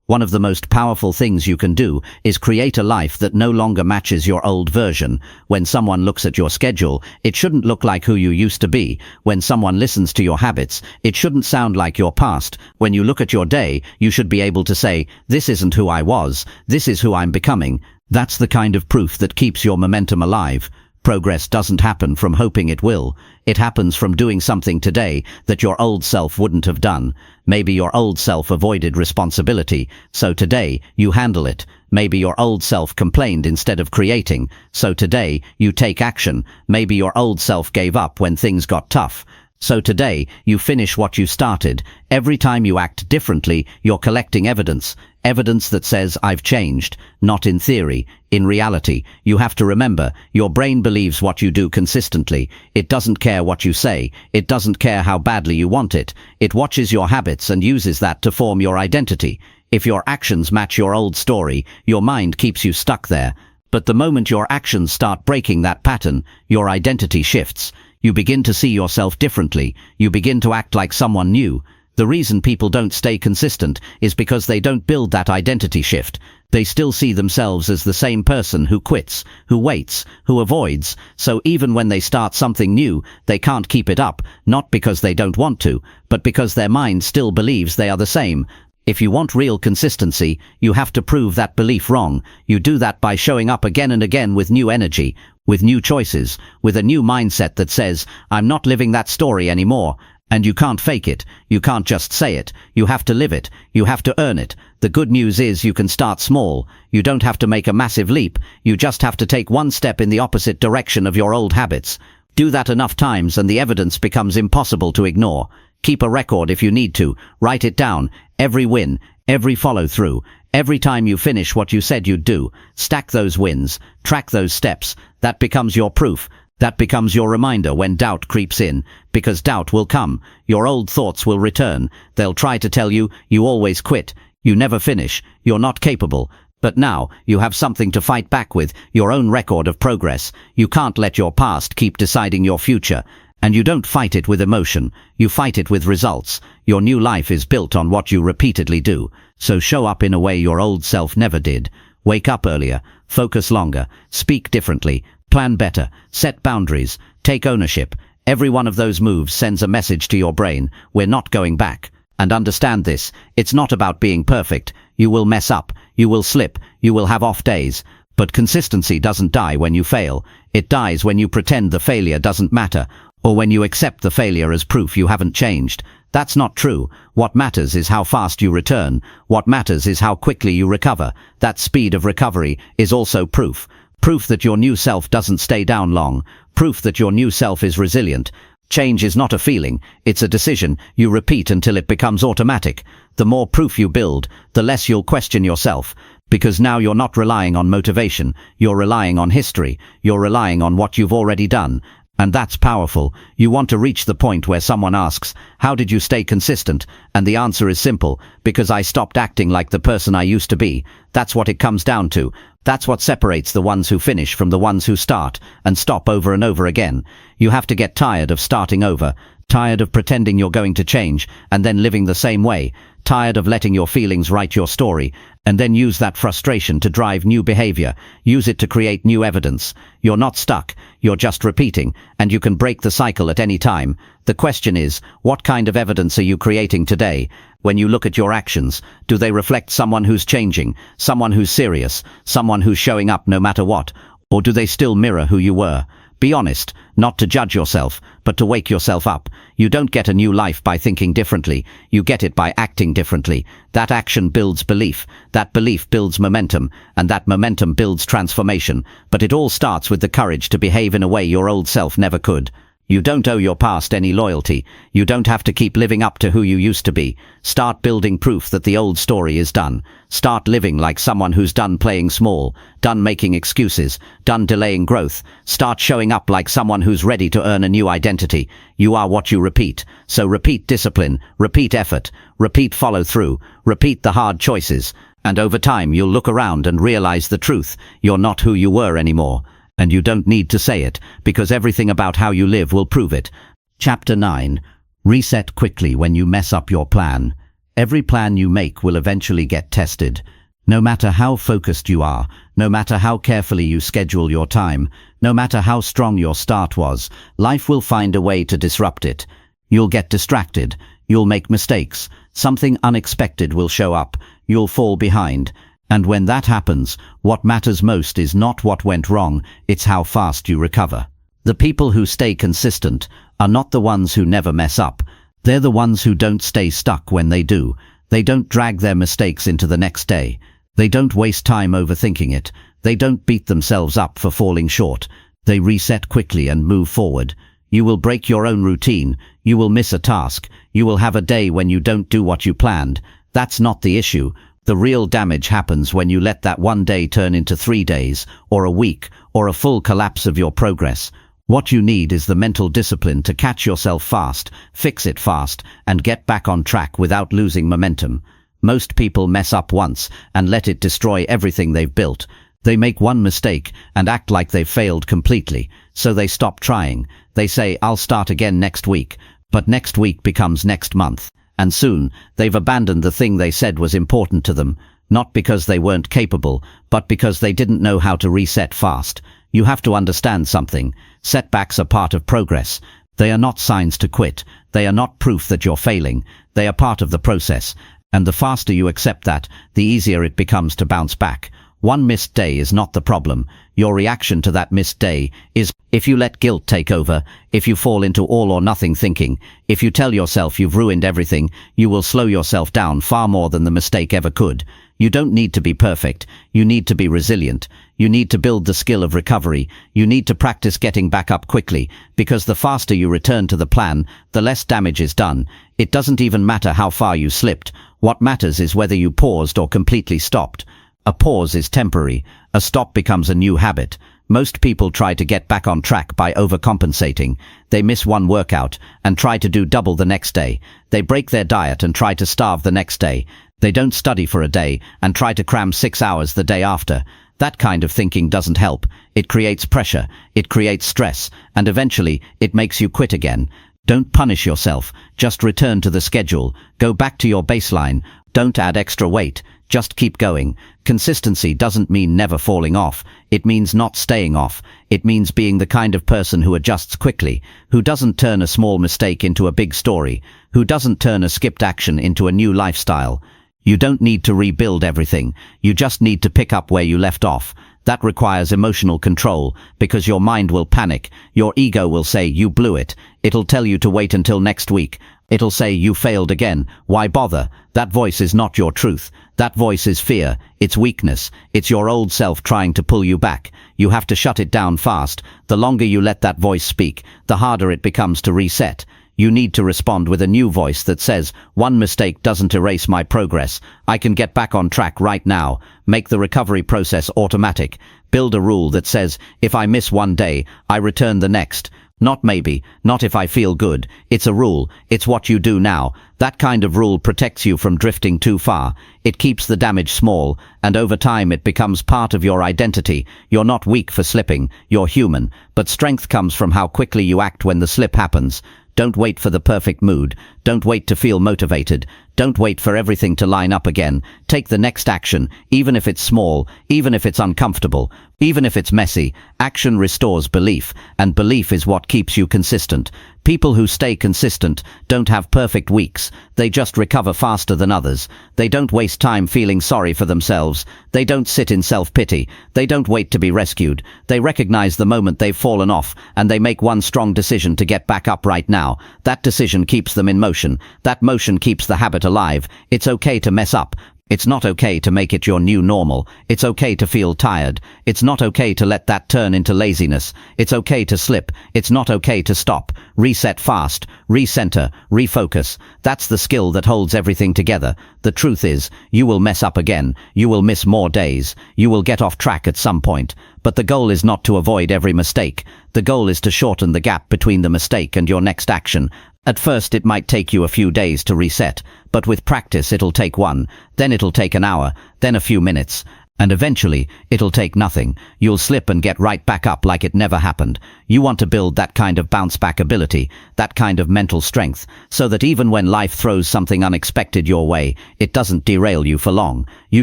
One of the most powerful things you can do is create a life that no longer matches your old version. When someone looks at your schedule, it shouldn't look like who you used to be. When someone listens to your habits, it shouldn't sound like your past. When you look at your day, you should be able to say, "This isn't who I was. This is who I'm becoming." That's the kind of proof that keeps your momentum alive. Progress doesn't happen from hoping it will. It happens from doing something today that your old self wouldn't have done. Maybe your old self avoided responsibility, so today you handle it. Maybe your old self complained instead of creating, so today you take action. Maybe your old self gave up when things got tough, so today you finish what you started. Every time you act differently, you're collecting evidence. Evidence that says, "I've changed," not in theory, in reality. You have to remember, your brain believes what you do consistently. It doesn't care what you say. It doesn't care how badly you want it. It watches your habits and uses that to form your identity. If your actions match your old story, your mind keeps you stuck there. But the moment your actions start breaking that pattern, your identity shifts. You begin to see yourself differently. You begin to act like someone new. The reason people don't stay consistent is because they don't build that identity shift. They still see themselves as the same person who quits, who waits, who avoids. So even when they start something new, they can't keep it up, not because they don't want to, but because their mind still believes they are the same. If you want real consistency, you have to prove that belief wrong. You do that by showing up again and again with new energy, with new choices, with a new mindset that says, "I'm not living that story anymore." And you can't fake it. You can't just say it. You have to live it. You have to earn it. The good news is you can start small. You don't have to make a massive leap. You just have to take one step in the opposite direction of your old habits. Do that enough times and the evidence becomes impossible to ignore. Keep a record if you need to. Write it down. Every win, every follow-through, every time you finish what you said you'd do. Stack those wins. Track those steps. That becomes your proof. That becomes your reminder when doubt creeps in, because doubt will come. Your old thoughts will return. They'll try to tell you, you always quit, you never finish, you're not capable. But now, you have something to fight back with, your own record of progress. You can't let your past keep deciding your future. And you don't fight it with emotion, you fight it with results. Your new life is built on what you repeatedly do. So show up in a way your old self never did. Wake up earlier, focus longer, speak differently, plan better, set boundaries, take ownership. Every one of those moves sends a message to your brain, we're not going back. And understand this, it's not about being perfect. You will mess up, you will slip, you will have off days. But consistency doesn't die when you fail. It dies when you pretend the failure doesn't matter, or when you accept the failure as proof you haven't changed. That's not true. What matters is how fast you return. What matters is how quickly you recover. That speed of recovery is also proof. Proof that your new self doesn't stay down long. Proof that your new self is resilient. Change is not a feeling, it's a decision you repeat until it becomes automatic. The more proof you build, the less you'll question yourself. Because now you're not relying on motivation, you're relying on history, you're relying on what you've already done. And that's powerful. You want to reach the point where someone asks, how did you stay consistent? And the answer is simple, because I stopped acting like the person I used to be. That's what it comes down to. That's what separates the ones who finish from the ones who start and stop over and over again. You have to get tired of starting over, tired of pretending you're going to change and then living the same way, tired of letting your feelings write your story, and then use that frustration to drive new behavior, use it to create new evidence. You're not stuck, you're just repeating, and you can break the cycle at any time. The question is, what kind of evidence are you creating today? When you look at your actions, do they reflect someone who's changing, someone who's serious, someone who's showing up no matter what, or do they still mirror who you were? Be honest, not to judge yourself, but to wake yourself up. You don't get a new life by thinking differently, you get it by acting differently. That action builds belief, that belief builds momentum, and that momentum builds transformation. But it all starts with the courage to behave in a way your old self never could. You don't owe your past any loyalty. You don't have to keep living up to who you used to be. Start building proof that the old story is done. Start living like someone who's done playing small, done making excuses, done delaying growth. Start showing up like someone who's ready to earn a new identity. You are what you repeat. So repeat discipline, repeat effort, repeat follow through, repeat the hard choices. And over time you'll look around and realize the truth. You're not who you were anymore. And you don't need to say it, because everything about how you live will prove it. Chapter 9. Reset quickly when you mess up your plan. Every plan you make will eventually get tested. No matter how focused you are, no matter how carefully you schedule your time, no matter how strong your start was, life will find a way to disrupt it. You'll get distracted. You'll make mistakes. Something unexpected will show up. You'll fall behind. And when that happens, what matters most is not what went wrong, it's how fast you recover. The people who stay consistent are not the ones who never mess up. They're the ones who don't stay stuck when they do. They don't drag their mistakes into the next day. They don't waste time overthinking it. They don't beat themselves up for falling short. They reset quickly and move forward. You will break your own routine. You will miss a task. You will have a day when you don't do what you planned. That's not the issue. The real damage happens when you let that one day turn into 3 days, or a week, or a full collapse of your progress. What you need is the mental discipline to catch yourself fast, fix it fast, and get back on track without losing momentum. Most people mess up once and let it destroy everything they've built. They make one mistake and act like they've failed completely, so they stop trying. They say, I'll start again next week, but next week becomes next month. And soon, they've abandoned the thing they said was important to them, not because they weren't capable, but because they didn't know how to reset fast. You have to understand something. Setbacks are part of progress. They are not signs to quit. They are not proof that you're failing. They are part of the process. And the faster you accept that, the easier it becomes to bounce back. One missed day is not the problem. Your reaction to that missed day is. If you let guilt take over, if you fall into all or nothing thinking, if you tell yourself you've ruined everything, you will slow yourself down far more than the mistake ever could. You don't need to be perfect. You need to be resilient. You need to build the skill of recovery. You need to practice getting back up quickly, because the faster you return to the plan, the less damage is done. It doesn't even matter how far you slipped. What matters is whether you paused or completely stopped. A pause is temporary. A stop becomes a new habit. Most people try to get back on track by overcompensating. They miss one workout and try to do double the next day. They break their diet and try to starve the next day. They don't study for a day and try to cram 6 hours the day after. That kind of thinking doesn't help. It creates pressure, it creates stress, and eventually it makes you quit again. Don't punish yourself. Just return to the schedule. Go back to your baseline. Don't add extra weight. Just keep going. Consistency doesn't mean never falling off. It means not staying off. It means being the kind of person who adjusts quickly, who doesn't turn a small mistake into a big story, who doesn't turn a skipped action into a new lifestyle. You don't need to rebuild everything. You just need to pick up where you left off. That requires emotional control, because your mind will panic. Your ego will say you blew it. It'll tell you to wait until next week. It'll say you failed again. Why bother? That voice is not your truth. That voice is fear. It's weakness. It's your old self trying to pull you back. You have to shut it down fast. The longer you let that voice speak, the harder it becomes to reset. You need to respond with a new voice that says, one mistake doesn't erase my progress. I can get back on track right now. Make the recovery process automatic. Build a rule that says, if I miss one day, I return the next. Not maybe, not if I feel good. It's a rule. It's what you do now. That kind of rule protects you from drifting too far. It keeps the damage small, and over time it becomes part of your identity. You're not weak for slipping. You're human. But strength comes from how quickly you act when the slip happens. Don't wait for the perfect mood. Don't wait to feel motivated. Don't wait for everything to line up again. Take the next action, even if it's small, even if it's uncomfortable, even if it's messy. Action restores belief, and belief is what keeps you consistent. People who stay consistent don't have perfect weeks. They just recover faster than others. They don't waste time feeling sorry for themselves. They don't sit in self-pity. They don't wait to be rescued. They recognize the moment they've fallen off, and they make one strong decision to get back up right now. That decision keeps them in motion. That motion keeps the habit alive. It's okay to mess up. It's not okay to make it your new normal. It's okay to feel tired. It's not okay to let that turn into laziness. It's okay to slip. It's not okay to stop. Reset fast. Recenter. Refocus. That's the skill that holds everything together. The truth is, you will mess up again. You will miss more days. You will get off track at some point. But the goal is not to avoid every mistake. The goal is to shorten the gap between the mistake and your next action. At first it might take you a few days to reset, but with practice it'll take one, then it'll take an hour, then a few minutes, and eventually it'll take nothing. You'll slip and get right back up like it never happened. You want to build that kind of bounce-back ability, that kind of mental strength, so that even when life throws something unexpected your way, it doesn't derail you for long. You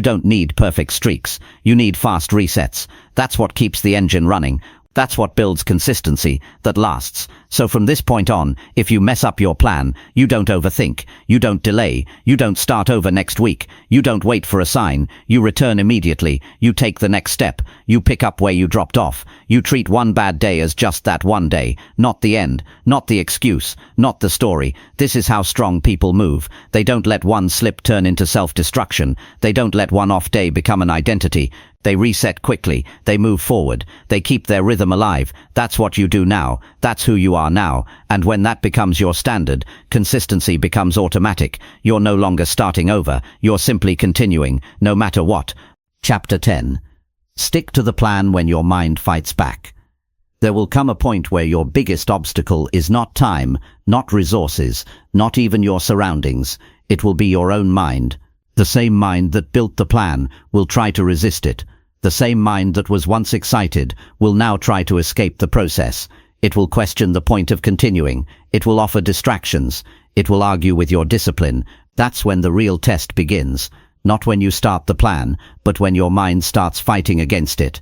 don't need perfect streaks. You need fast resets. That's what keeps the engine running. That's what builds consistency that lasts. So from this point on, if you mess up your plan, you don't overthink, you don't delay, you don't start over next week, you don't wait for a sign, you return immediately, you take the next step, you pick up where you dropped off, you treat one bad day as just that one day, not the end, not the excuse, not the story. This is how strong people move. They don't let one slip turn into self-destruction. They don't let one off day become an identity. They reset quickly. They move forward. They keep their rhythm alive. That's what you do now. That's who you are now. And when that becomes your standard, consistency becomes automatic. You're no longer starting over. You're simply continuing, no matter what. Chapter 10. Stick to the plan when your mind fights back. There will come a point where your biggest obstacle is not time, not resources, not even your surroundings. It will be your own mind. The same mind that built the plan will try to resist it. The same mind that was once excited will now try to escape the process. It will question the point of continuing. It will offer distractions. It will argue with your discipline. That's when the real test begins. Not when you start the plan, but when your mind starts fighting against it.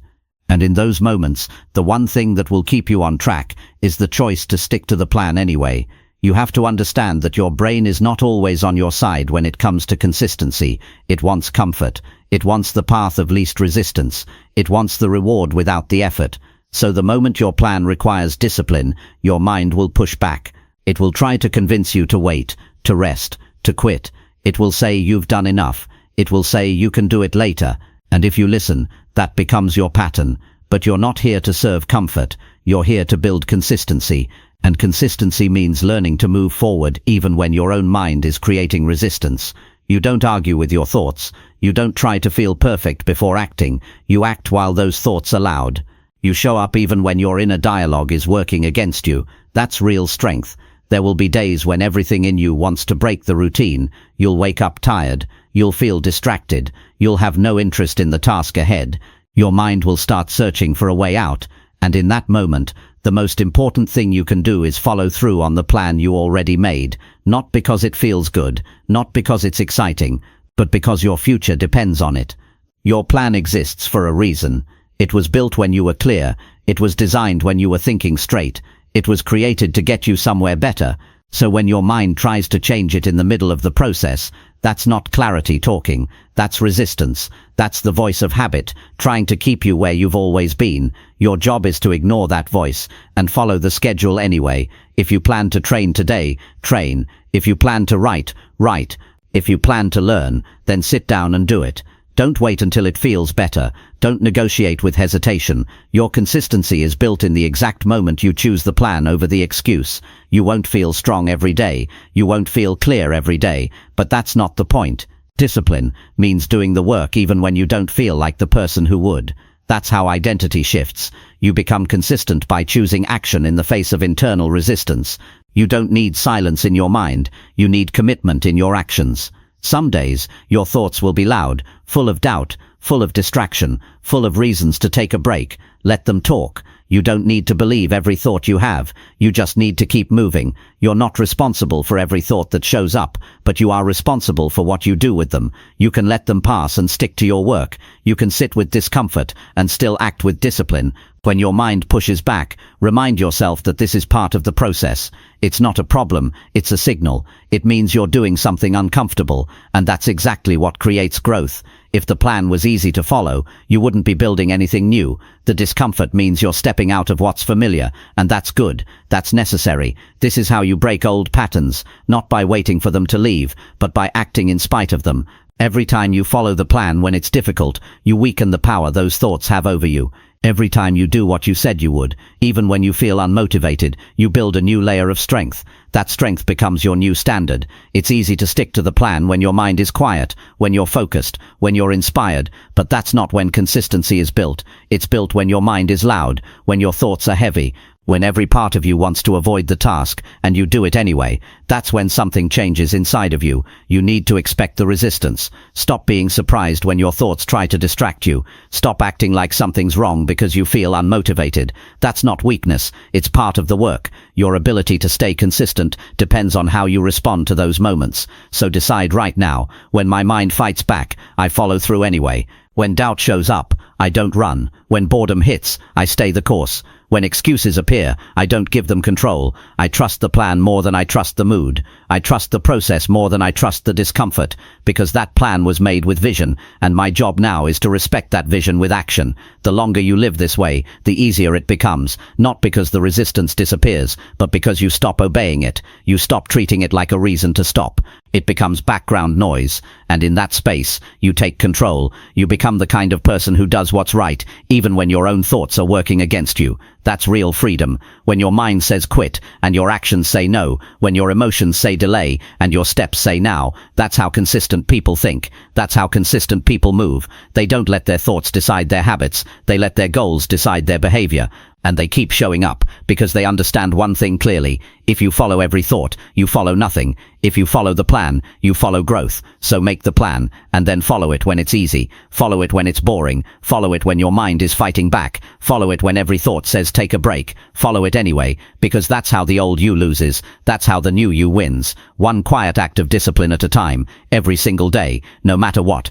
And in those moments, the one thing that will keep you on track is the choice to stick to the plan anyway. You have to understand that your brain is not always on your side when it comes to consistency. It wants comfort. It wants the path of least resistance. It wants the reward without the effort. So the moment your plan requires discipline, your mind will push back. It will try to convince you to wait, to rest, to quit. It will say you've done enough. It will say you can do it later. And if you listen, that becomes your pattern. But you're not here to serve comfort. You're here to build consistency. And consistency means learning to move forward even when your own mind is creating resistance. You don't argue with your thoughts. You don't try to feel perfect before acting. You act while those thoughts are loud. You show up even when your inner dialogue is working against you. That's real strength. There will be days when everything in you wants to break the routine. You'll wake up tired. You'll feel distracted. You'll have no interest in the task ahead. Your mind will start searching for a way out. And in that moment, the most important thing you can do is follow through on the plan you already made, not because it feels good, not because it's exciting, but because your future depends on it. Your plan exists for a reason. It was built when you were clear. It was designed when you were thinking straight. It was created to get you somewhere better. So when your mind tries to change it in the middle of the process, That's not clarity talking. That's resistance. That's the voice of habit, trying to keep you where you've always been. Your job is to ignore that voice and follow the schedule anyway. If you plan to train today, train. If you plan to write, write. If you plan to learn, then sit down and do it. Don't wait until it feels better. Don't negotiate with hesitation. Your consistency is built in the exact moment you choose the plan over the excuse. You won't feel strong every day. You won't feel clear every day. But that's not the point. Discipline means doing the work even when you don't feel like the person who would. That's how identity shifts. You become consistent by choosing action in the face of internal resistance. You don't need silence in your mind. You need commitment in your actions. Some days, your thoughts will be loud, full of doubt, full of distraction, full of reasons to take a break. Let them talk. You don't need to believe every thought you have. You just need to keep moving. You're not responsible for every thought that shows up, but you are responsible for what you do with them. You can let them pass and stick to your work. You can sit with discomfort and still act with discipline. When your mind pushes back, remind yourself that this is part of the process. It's not a problem, it's a signal. It means you're doing something uncomfortable, and that's exactly what creates growth. If the plan was easy to follow, you wouldn't be building anything new. The discomfort means you're stepping out of what's familiar, and that's good. That's necessary. This is how you break old patterns, not by waiting for them to leave, but by acting in spite of them. Every time you follow the plan when it's difficult, you weaken the power those thoughts have over you. Every time you do what you said you would, even when you feel unmotivated, you build a new layer of strength. That strength becomes your new standard. It's easy to stick to the plan when your mind is quiet, when you're focused, when you're inspired, but that's not when consistency is built. It's built when your mind is loud, when your thoughts are heavy, when every part of you wants to avoid the task, and you do it anyway. That's when something changes inside of you. You need to expect the resistance. Stop being surprised when your thoughts try to distract you. Stop acting like something's wrong because you feel unmotivated. That's not weakness. It's part of the work. Your ability to stay consistent depends on how you respond to those moments. So decide right now, when my mind fights back, I follow through anyway. When doubt shows up, I don't run. When boredom hits, I stay the course. When excuses appear, I don't give them control. I trust the plan more than I trust the mood. I trust the process more than I trust the discomfort, because that plan was made with vision, and my job now is to respect that vision with action. The longer you live this way, the easier it becomes, not because the resistance disappears, but because you stop obeying it. You stop treating it like a reason to stop. It becomes background noise, and in that space, you take control. You become the kind of person who does what's right, even when your own thoughts are working against you. That's real freedom. When your mind says quit, and your actions say no. When your emotions say delay, and your steps say now. That's how consistent people think. That's how consistent people move. They don't let their thoughts decide their habits. They let their goals decide their behavior. And they keep showing up, because they understand one thing clearly. If you follow every thought, you follow nothing. If you follow the plan, you follow growth. So make the plan, and then follow it when it's easy. Follow it when it's boring. Follow it when your mind is fighting back. Follow it when every thought says take a break. Follow it anyway, because that's how the old you loses. That's how the new you wins. One quiet act of discipline at a time, every single day, no matter what.